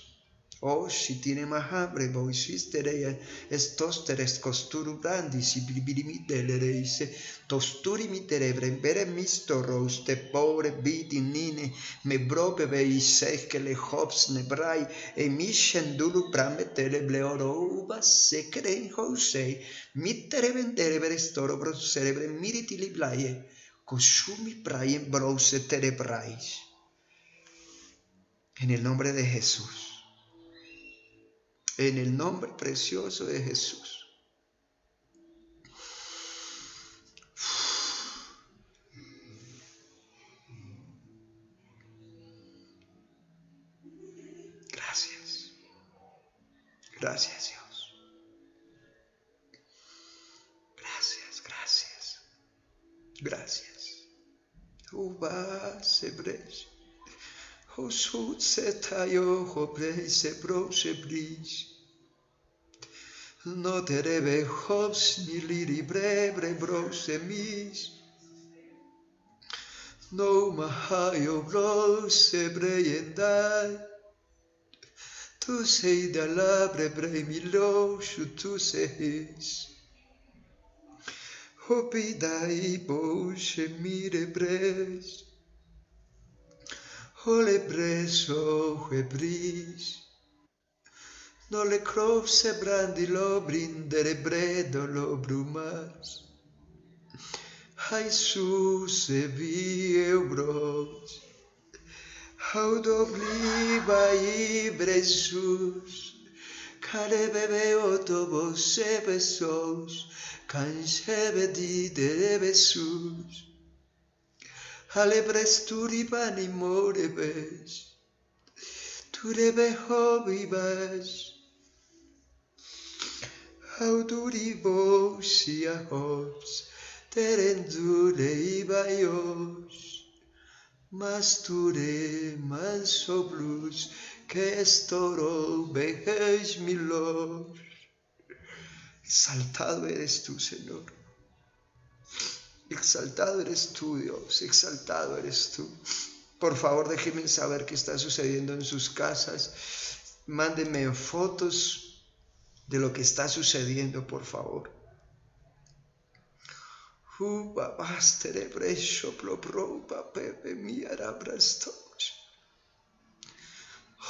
Speaker 1: Si tiene más hambre, voy sisterea, estos teres costuru brandi, si birimitereise, tosturi miterebre, bere misto roste, pobre bitinine, me brobe veisei que le hops nebrai, e mishendulu brametele bleoro uva secre hosei, mitere vendere verestoro bros cerebre miritili blaie, cosumi praien brose terebrais. En el nombre de Jesús. En el nombre precioso de Jesús. Gracias. Gracias, Dios. Gracias, gracias. Gracias. Uva se breche. Osut se tayo hobre se bro se bris. No te rebe hops ni liri brebre bro se mis. No mahayo bro se breyendai. Tu sei da labre bre milo tu seis. Hopi dai bo se mire bres. Ole preso hebris. No le crov se brandi lo brindere bredo lo brumas. Jesus se vie bros. How do bliba i bresus. Hale bebe otobo sebesos, kanshebedi debesus. Hale bresturi bani morebes, turebe hobibas. Auduri vosia hos, terendule ibaios. Masture mansoblus, que estoro vejes milos. Exaltado eres tú, Señor. Exaltado eres tú, Dios. Exaltado eres tú. Por favor, déjenme saber qué está sucediendo en sus casas. Mándenme fotos de lo que está sucediendo, por favor. Babastere brescio plopro papepe miara brastos.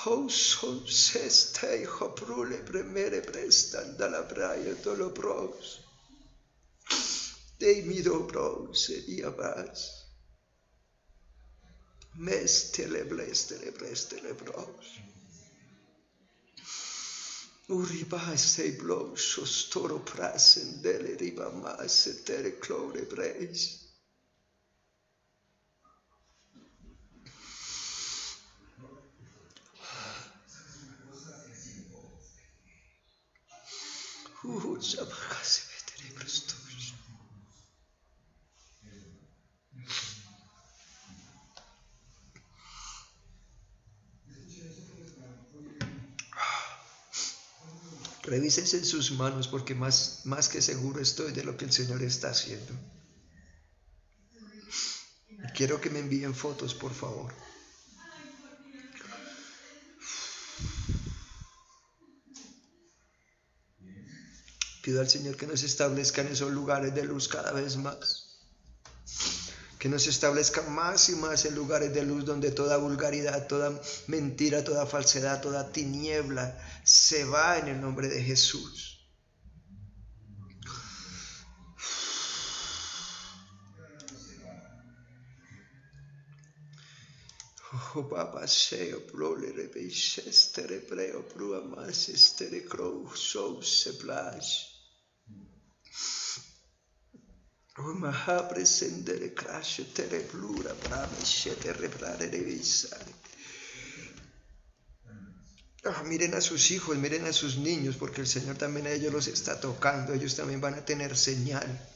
Speaker 1: Hoso seste hoprule premere prestan dalla braia dolobros. Dei mi dobros seria vas. Mestele blestele bros. Uriba sei blosos toro prasen dele riba mas tere clore breis. Sabacasi vetere prestos. Revísense en sus manos porque más que seguro estoy de lo que el Señor está haciendo. Quiero que me envíen fotos, por favor. Pido al Señor que nos establezca en esos lugares de luz cada vez más. Que nos establezca más y más en lugares de luz donde toda vulgaridad, toda mentira, toda falsedad, toda tiniebla se va en el nombre de Jesús. Oh, Papa, seo prole rebeixestere preo prua mas estere crow so se plash. Oh, maha presendere crash tere plura brame shete reprare revisare. Oh, miren a sus hijos, miren a sus niños, porque el Señor también a ellos los está tocando, ellos también van a tener señal.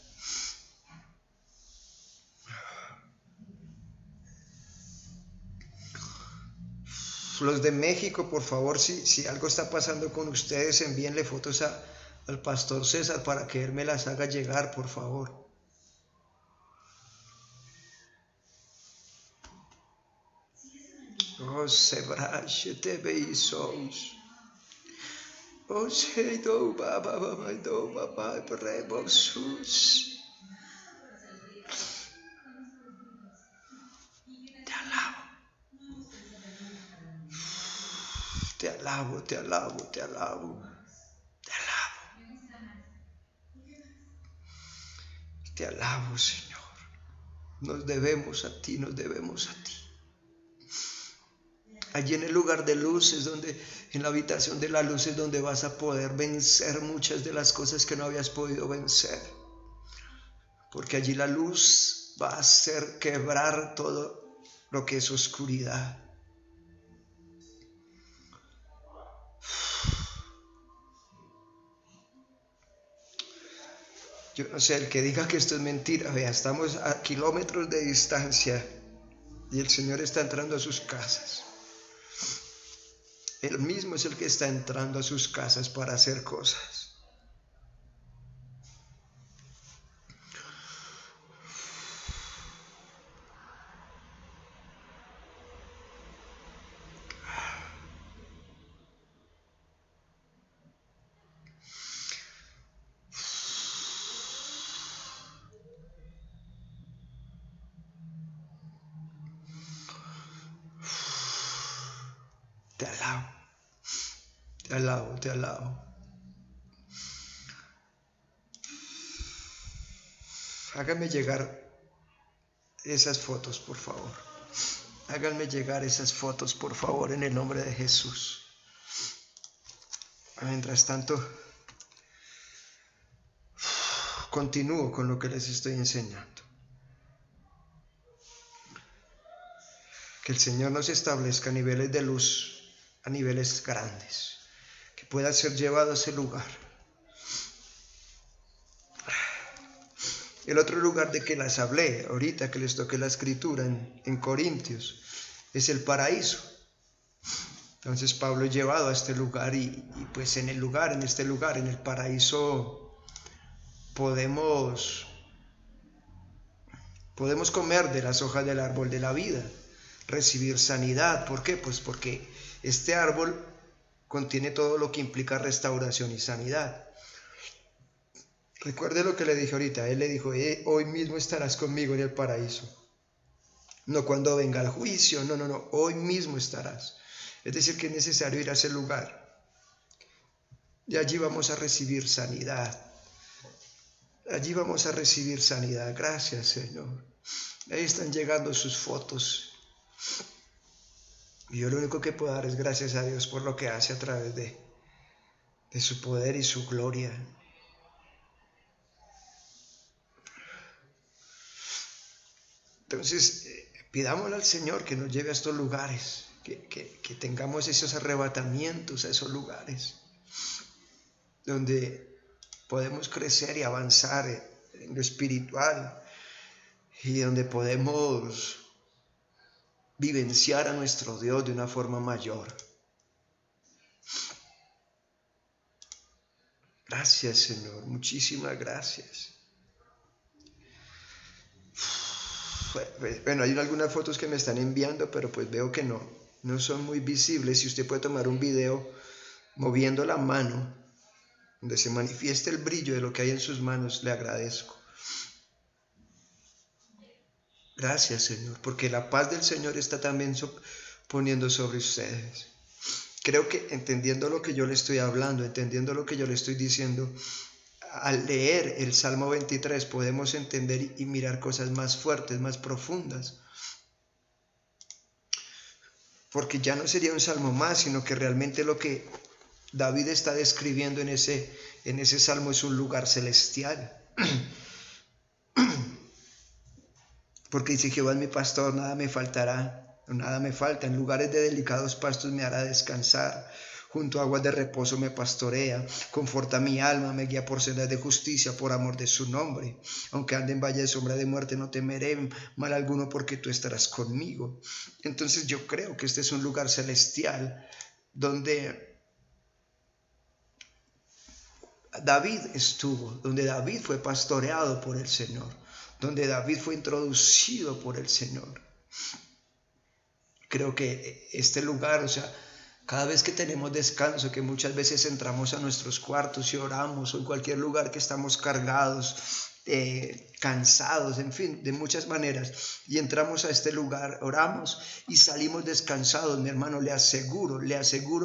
Speaker 1: Los de México, por favor, si algo está pasando con ustedes, envíenle fotos al pastor César para que él me las haga llegar, por favor. Oh, sebrache te beisos. Oh, se do baba do baba brebosus. Te alabo, te alabo, te alabo, te alabo. Te alabo, Señor. Nos debemos a ti, nos debemos a ti. Allí en el lugar de luces, en la habitación de la luz es donde vas a poder vencer muchas de las cosas que no habías podido vencer. Porque allí la luz va a hacer quebrar todo lo que es oscuridad. Yo no sé, el que diga que esto es mentira, vea, estamos a kilómetros de distancia y el Señor está entrando a sus casas. Él mismo es el que está entrando a sus casas para hacer cosas. Te alabo, te alabo, te alabo. Háganme llegar esas fotos, por favor. Háganme llegar esas fotos, por favor, en el nombre de Jesús. Mientras tanto, continúo con lo que les estoy enseñando. Que el Señor nos establezca niveles de luz, a niveles grandes, que pueda ser llevado a ese lugar. El otro lugar de que las hablé, ahorita que les toqué la escritura en Corintios, es el paraíso. Entonces Pablo es llevado a este lugar y pues en este lugar, en el paraíso, podemos comer de las hojas del árbol de la vida, recibir sanidad. ¿Por qué? Pues porque este árbol contiene todo lo que implica restauración y sanidad. Recuerde lo que le dije ahorita. Él le dijo, hoy mismo estarás conmigo en el paraíso. No cuando venga el juicio, no, hoy mismo estarás. Es decir, que es necesario ir a ese lugar. Y allí vamos a recibir sanidad. Allí vamos a recibir sanidad. Gracias, Señor. Ahí están llegando sus fotos. Y yo lo único que puedo dar es gracias a Dios por lo que hace a través de su poder y su gloria. Entonces, pidámosle al Señor que nos lleve a estos lugares, que tengamos esos arrebatamientos a esos lugares, donde podemos crecer y avanzar en lo espiritual y donde podemos vivenciar a nuestro Dios de una forma mayor. Gracias, Señor, muchísimas gracias. Bueno, hay algunas fotos que me están enviando, pero pues veo que no son muy visibles. Si usted puede tomar un video moviendo la mano, donde se manifieste el brillo de lo que hay en sus manos, le agradezco. Gracias, Señor, porque la paz del Señor está también poniendo sobre ustedes. Creo que entendiendo lo que yo le estoy hablando, entendiendo lo que yo le estoy diciendo, al leer el Salmo 23 podemos entender y mirar cosas más fuertes, más profundas. Porque ya no sería un salmo más, sino que realmente lo que David está describiendo en ese salmo es un lugar celestial. Porque dice, Jehová es mi pastor, nada me faltará, nada me falta. En lugares de delicados pastos me hará descansar. Junto a aguas de reposo me pastorea, conforta mi alma, me guía por sendas de justicia, por amor de su nombre. Aunque ande en valle de sombra de muerte, no temeré mal alguno, porque tú estarás conmigo. Entonces yo creo que este es un lugar celestial, donde David estuvo, donde David fue pastoreado por el Señor, donde David fue introducido por el Señor. Creo que este lugar, cada vez que tenemos descanso, que muchas veces entramos a nuestros cuartos y oramos, o en cualquier lugar que estamos cargados, cansados, en fin, de muchas maneras, y entramos a este lugar, oramos y salimos descansados, mi hermano, le aseguro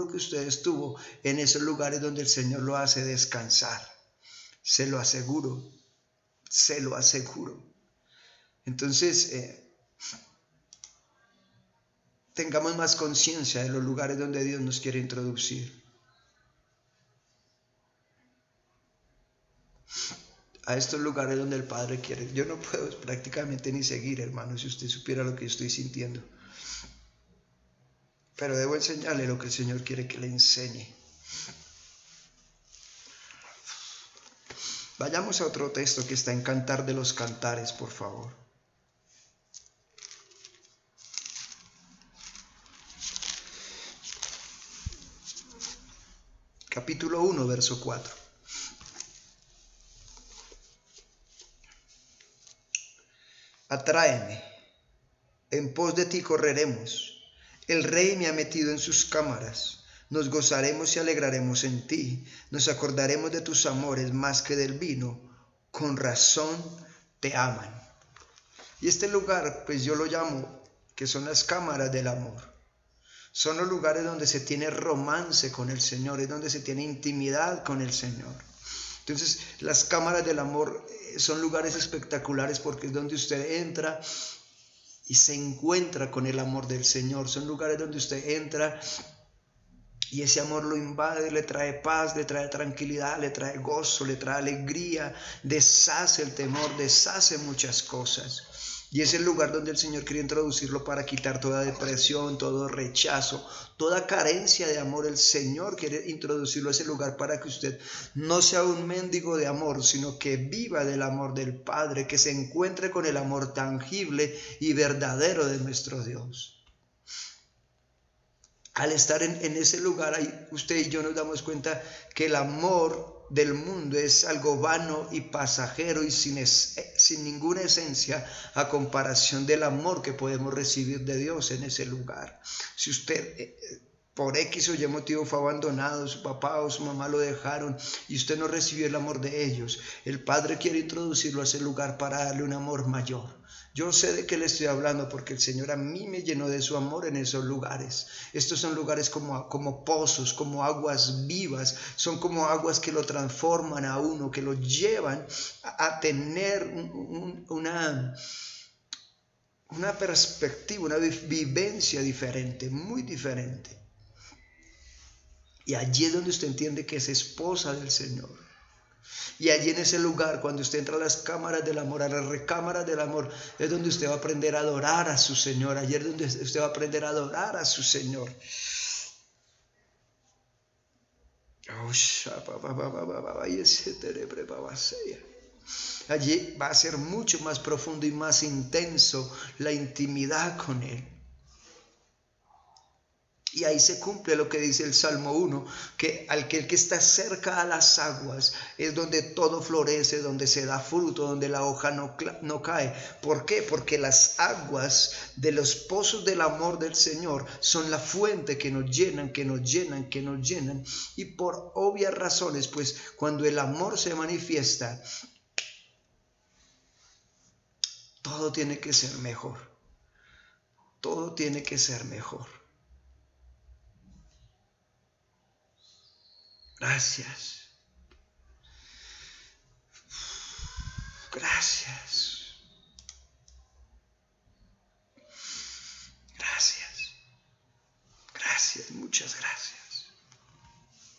Speaker 1: que usted estuvo en esos lugares donde el Señor lo hace descansar. Se lo aseguro. Entonces, tengamos más conciencia de los lugares donde Dios nos quiere introducir. A estos lugares donde el Padre quiere. Yo no puedo prácticamente ni seguir, hermano, si usted supiera lo que yo estoy sintiendo. Pero debo enseñarle lo que el Señor quiere que le enseñe. Vayamos a otro texto que está en Cantar de los Cantares, por favor. Capítulo 1, verso 4. Atráeme, en pos de ti correremos. El Rey me ha metido en sus cámaras. Nos gozaremos y alegraremos en ti. Nos acordaremos de tus amores más que del vino. Con razón te aman. Y este lugar, pues yo lo llamo, que son las cámaras del amor. Son los lugares donde se tiene romance con el Señor, es donde se tiene intimidad con el Señor. Entonces, las cámaras del amor son lugares espectaculares porque es donde usted entra y se encuentra con el amor del Señor. Son lugares donde usted entra Y ese amor lo invade, le trae paz, le trae tranquilidad, le trae gozo, le trae alegría, deshace el temor, deshace muchas cosas. Y es el lugar donde el Señor quiere introducirlo para quitar toda depresión, todo rechazo, toda carencia de amor. El Señor quiere introducirlo a ese lugar para que usted no sea un mendigo de amor, sino que viva del amor del Padre, que se encuentre con el amor tangible y verdadero de nuestro Dios. Al estar en ese lugar, ahí usted y yo nos damos cuenta que el amor del mundo es algo vano y pasajero y sin ninguna esencia a comparación del amor que podemos recibir de Dios en ese lugar. Si usted por X o Y motivo fue abandonado, su papá o su mamá lo dejaron y usted no recibió el amor de ellos, el Padre quiere introducirlo a ese lugar para darle un amor mayor. Yo sé de qué le estoy hablando porque el Señor a mí me llenó de su amor en esos lugares. Estos son lugares como pozos, como aguas vivas, son como aguas que lo transforman a uno, que lo llevan a tener una perspectiva, una vivencia diferente, muy diferente. Y allí es donde usted entiende que es esposa del Señor. Y allí en ese lugar, cuando usted entra a las cámaras del amor, a las recámaras del amor, es donde usted va a aprender a adorar a su Señor. Allí es donde usted va a aprender a adorar a su Señor. Allí va a ser mucho más profundo y más intenso la intimidad con Él. Y ahí se cumple lo que dice el Salmo 1, que aquel que está cerca a las aguas es donde todo florece, donde se da fruto, donde la hoja no cae. ¿Por qué? Porque las aguas de los pozos del amor del Señor son la fuente que nos llenan, que nos llenan, que nos llenan. Y por obvias razones, pues cuando el amor se manifiesta, todo tiene que ser mejor. Todo tiene que ser mejor. Gracias. Gracias. Gracias. Gracias, muchas gracias.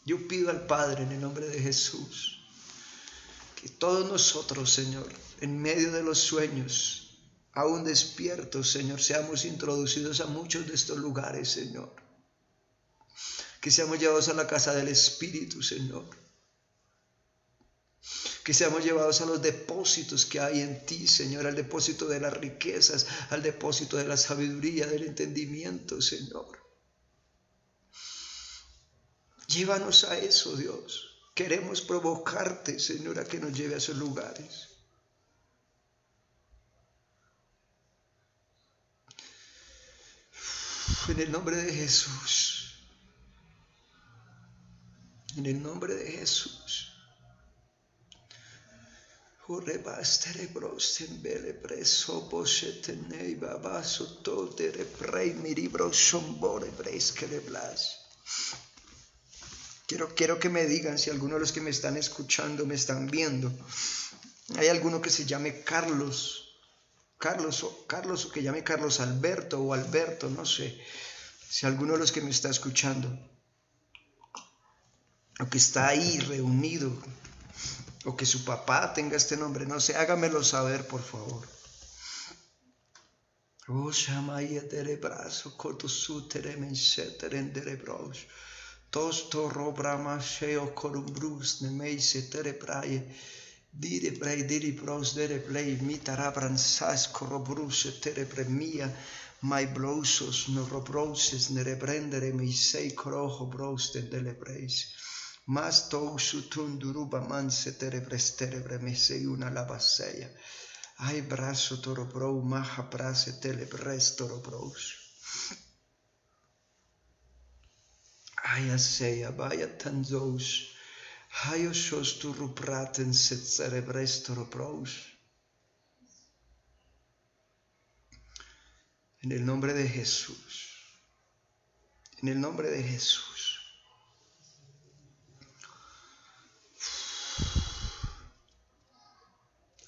Speaker 1: Yo pido al Padre en el nombre de Jesús que todos nosotros, Señor, en medio de los sueños, aún despiertos, Señor, seamos introducidos a muchos de estos lugares, Señor. Que seamos llevados a la casa del Espíritu, Señor. Que seamos llevados a los depósitos que hay en ti, Señor, al depósito de las riquezas, al depósito de la sabiduría, del entendimiento, Señor. Llévanos a eso, Dios. Queremos provocarte, Señor, a que nos lleve a esos lugares. En el nombre de Jesús. En el nombre de Jesús. Quiero que me digan si alguno de los que me están escuchando, me están viendo. Hay alguno que se llame Carlos o que llame Carlos Alberto o Alberto, no sé. Si alguno de los que me está escuchando o que está ahí reunido o que su papá tenga este nombre, no sé, hágamelo saber, por favor. Tosto robrama sheo corumbrus nemeise tere praie diri bros dere play mitarabran sas corobrus tere premia mai blosos no robroses ne reprendere mi sei corojo bros dele preis mas to sutun duruba manse tere prestere premese una lavaseia ai brazo toro bro maha prase tele prestoro bros. Ai aseia baia tanzous, haio shos tu rupraten set cerebrestoro pros. En el nombre de Jesús. En el nombre de Jesús.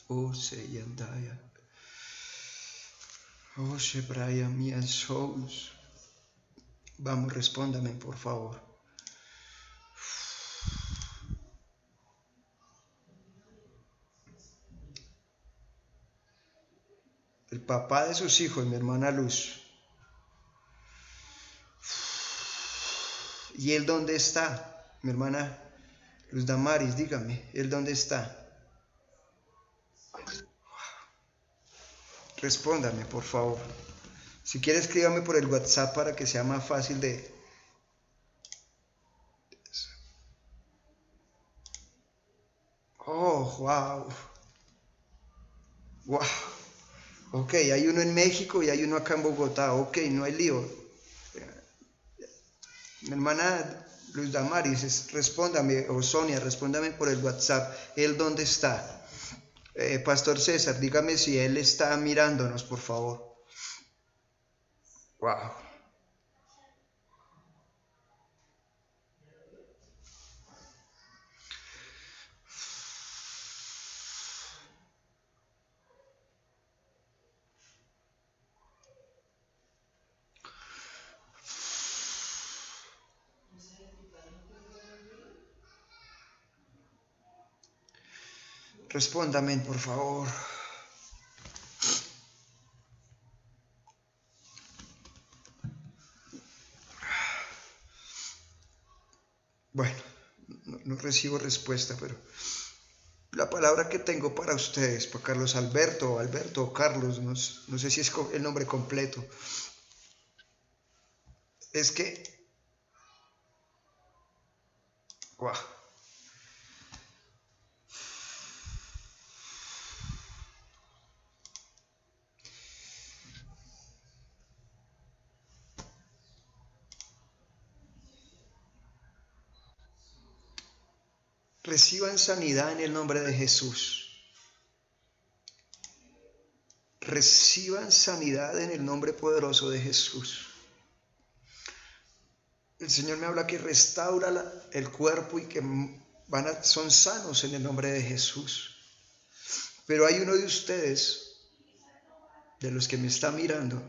Speaker 1: Oh, seyandaya. Oh, shebraya mia sous. Vamos, respóndame, por favor. el papá de sus hijos, mi hermana Luz. ¿Y él dónde está? Mi hermana Luz Damaris, dígame, ¿él dónde está? Respóndame, por favor. Si quiere, escríbame por el WhatsApp para que sea más fácil de... Oh, wow. Wow. Ok, hay uno en México y hay uno acá en Bogotá. Ok, no hay lío. Mi hermana Luz Damaris, respóndame, o Sonia, respóndame por el WhatsApp. ¿Él dónde está? Pastor César, dígame si él está mirándonos, por favor. Wow. Respóndame, por favor. Bueno, no recibo respuesta, pero la palabra que tengo para ustedes, para Carlos Alberto o Carlos, no sé si es el nombre completo, es que, wow, reciban sanidad en el nombre de Jesús. Reciban sanidad en el nombre poderoso de Jesús. El Señor me habla que restaura el cuerpo y que son sanos en el nombre de Jesús. Pero hay uno de ustedes, de los que me está mirando,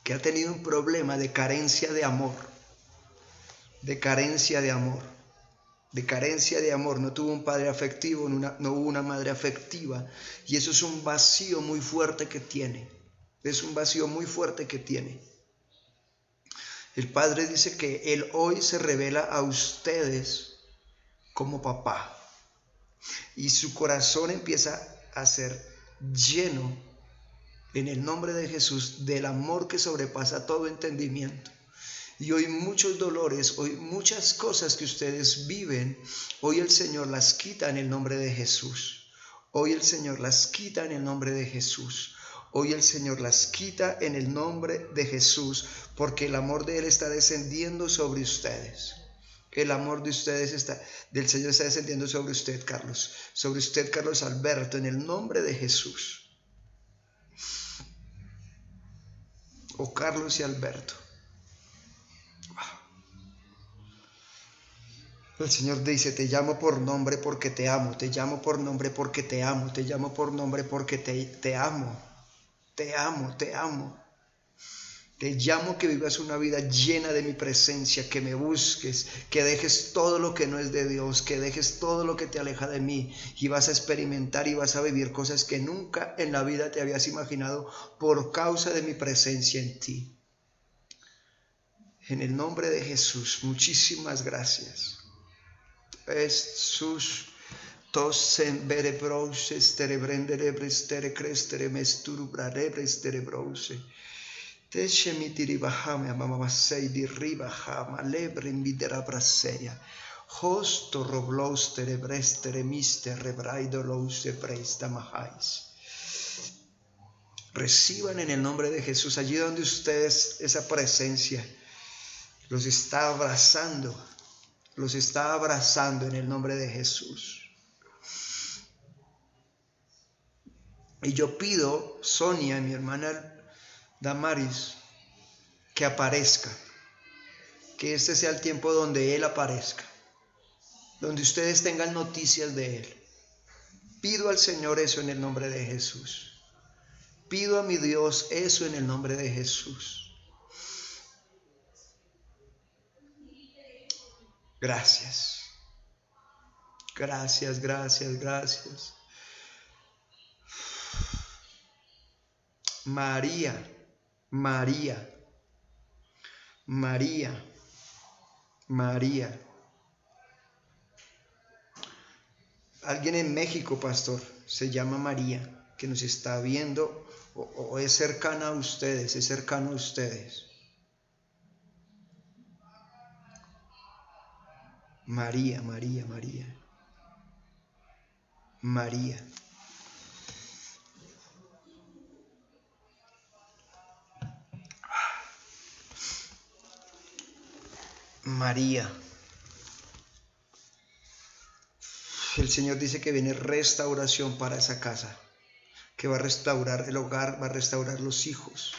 Speaker 1: que ha tenido un problema de carencia de amor, de carencia de amor, de carencia de amor. No tuvo un padre afectivo, no hubo una madre afectiva, y eso es un vacío muy fuerte que tiene. Es un vacío muy fuerte que tiene. El Padre dice que Él hoy se revela a ustedes como papá, y su corazón empieza a ser lleno en el nombre de Jesús del amor que sobrepasa todo entendimiento. Y hoy muchos dolores, hoy muchas cosas que ustedes viven, hoy el Señor las quita en el nombre de Jesús. Hoy el Señor las quita en el nombre de Jesús. Hoy el Señor las quita en el nombre de Jesús, porque el amor de Él está descendiendo sobre ustedes. El amor de ustedes del Señor está descendiendo sobre usted, Carlos. Sobre usted, Carlos Alberto, en el nombre de Jesús. O Carlos y Alberto. El Señor dice, te llamo por nombre porque te amo, te llamo por nombre porque te amo, te llamo por nombre porque te amo, te amo, te amo. Te llamo que vivas una vida llena de mi presencia, que me busques, que dejes todo lo que no es de Dios, que dejes todo lo que te aleja de mí, y vas a experimentar y vas a vivir cosas que nunca en la vida te habías imaginado por causa de mi presencia en ti. En el nombre de Jesús, muchísimas gracias. Jesús, tosen verebrose, sterebrendere brestere crestere mesturu brarebrestere brose. Tesce mi diribahame amamasei di ribahama lebre invidera braseia. Hosto roblos terebrestere mister rebraidolos presta majais. Reciban en el nombre de Jesús, allí donde ustedes, esa presencia los está abrazando. Los está abrazando en el nombre de Jesús. Y yo pido, Sonia, mi hermana Damaris, que aparezca. Que este sea el tiempo donde Él aparezca. Donde ustedes tengan noticias de Él. Pido al Señor eso en el nombre de Jesús. Pido a mi Dios eso en el nombre de Jesús. Gracias. Gracias, gracias, gracias. María, María, María, María. Alguien en México, pastor, se llama María, que nos está viendo o es cercana a ustedes, es cercano a ustedes. María, María, María, María. María. El Señor dice que viene restauración para esa casa, que va a restaurar el hogar, va a restaurar los hijos,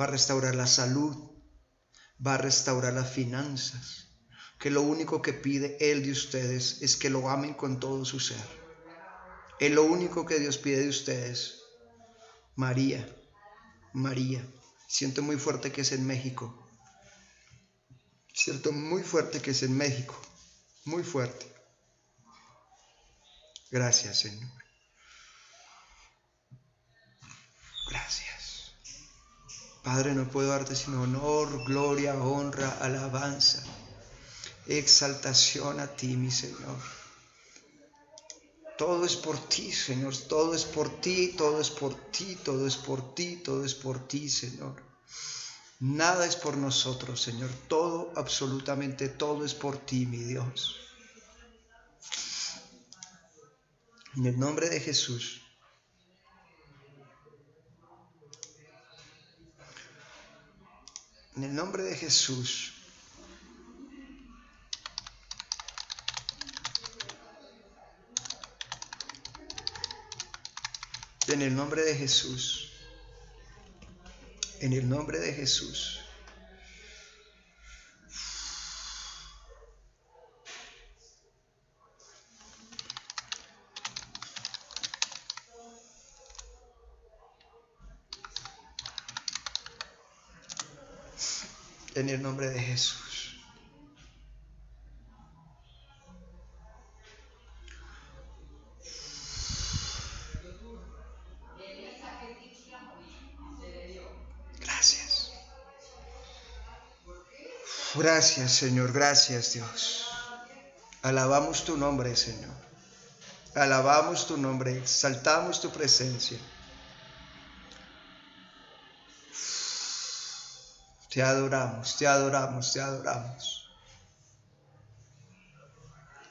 Speaker 1: va a restaurar la salud, va a restaurar las finanzas, que lo único que pide Él de ustedes es que lo amen con todo su ser. Es lo único que Dios pide de ustedes. María, María. Siento muy fuerte que es en México. Siento muy fuerte que es en México. Muy fuerte. Gracias, Señor. Gracias. Padre, no puedo darte sino honor, gloria, honra, alabanza, exaltación a ti, mi Señor. Todo es por ti, Señor. Todo es por ti, todo es por ti, todo es por ti, todo es por ti, Señor. Nada es por nosotros, Señor. Todo, absolutamente todo es por ti, mi Dios. En el nombre de Jesús. En el nombre de Jesús. En el nombre de Jesús. En el nombre de Jesús. En el nombre de Jesús. Gracias. Gracias, Señor. Gracias, Dios. Alabamos tu nombre, Señor. Alabamos tu nombre. Exaltamos tu presencia. Te adoramos, te adoramos, te adoramos.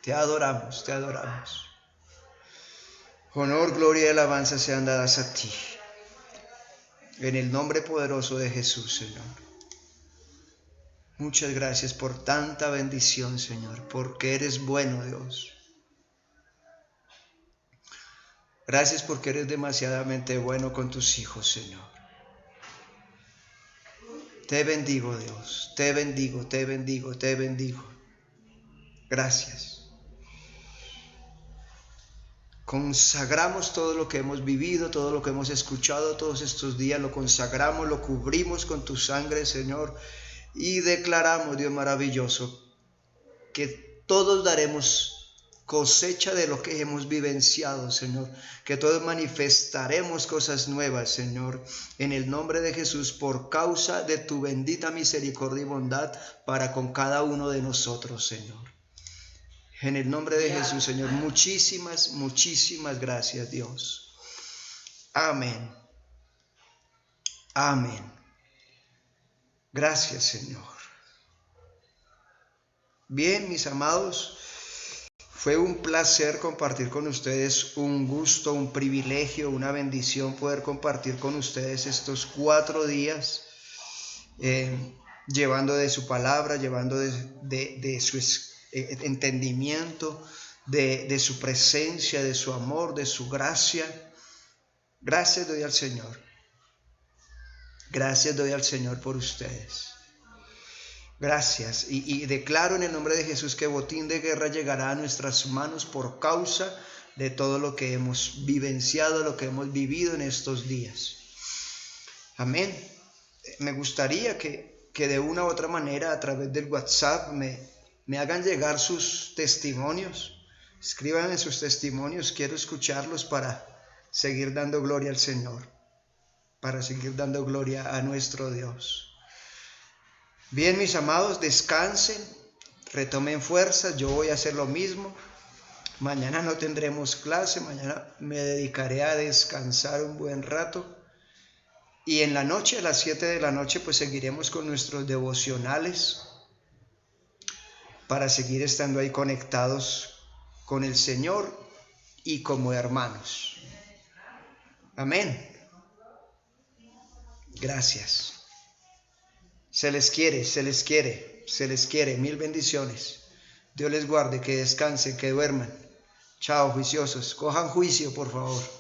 Speaker 1: Te adoramos, te adoramos. Honor, gloria y alabanza sean dadas a ti. En el nombre poderoso de Jesús, Señor. Muchas gracias por tanta bendición, Señor, porque eres bueno, Dios. Gracias porque eres demasiadamente bueno con tus hijos, Señor. Te bendigo, Dios. Te bendigo, te bendigo, te bendigo. Gracias. Consagramos todo lo que hemos vivido, todo lo que hemos escuchado todos estos días, lo consagramos, lo cubrimos con tu sangre, Señor, y declaramos, Dios maravilloso, que todos daremos cosecha de lo que hemos vivenciado, Señor, que todos manifestaremos cosas nuevas, Señor, en el nombre de Jesús, por causa de tu bendita misericordia y bondad para con cada uno de nosotros, Señor. En el nombre de Jesús, Señor, muchísimas, muchísimas gracias, Dios. Amén. Amén. Gracias, Señor. Bien, mis amados, fue un placer compartir con ustedes, un gusto, un privilegio, una bendición poder compartir con ustedes estos 4 días, llevando de su palabra, llevando de su entendimiento, de su presencia, de su amor, de su gracia. Gracias doy al Señor. Gracias doy al Señor por ustedes. Gracias. Y declaro en el nombre de Jesús que botín de guerra llegará a nuestras manos por causa de todo lo que hemos vivenciado, lo que hemos vivido en estos días. Amén. Me gustaría que de una u otra manera a través del WhatsApp me hagan llegar sus testimonios. Escríbanme sus testimonios. Quiero escucharlos para seguir dando gloria al Señor. para seguir dando gloria a nuestro Dios. Bien, mis amados, descansen, retomen fuerzas. Yo voy a hacer lo mismo. Mañana no tendremos clase, mañana me dedicaré a descansar un buen rato. Y en la noche, a las 7 de la noche, pues seguiremos con nuestros devocionales para seguir estando ahí conectados con el Señor y como hermanos. Amén. Gracias. Se les quiere, se les quiere, se les quiere. Mil bendiciones. Dios les guarde, que descansen, que duerman. Chao, juiciosos. Cojan juicio, por favor.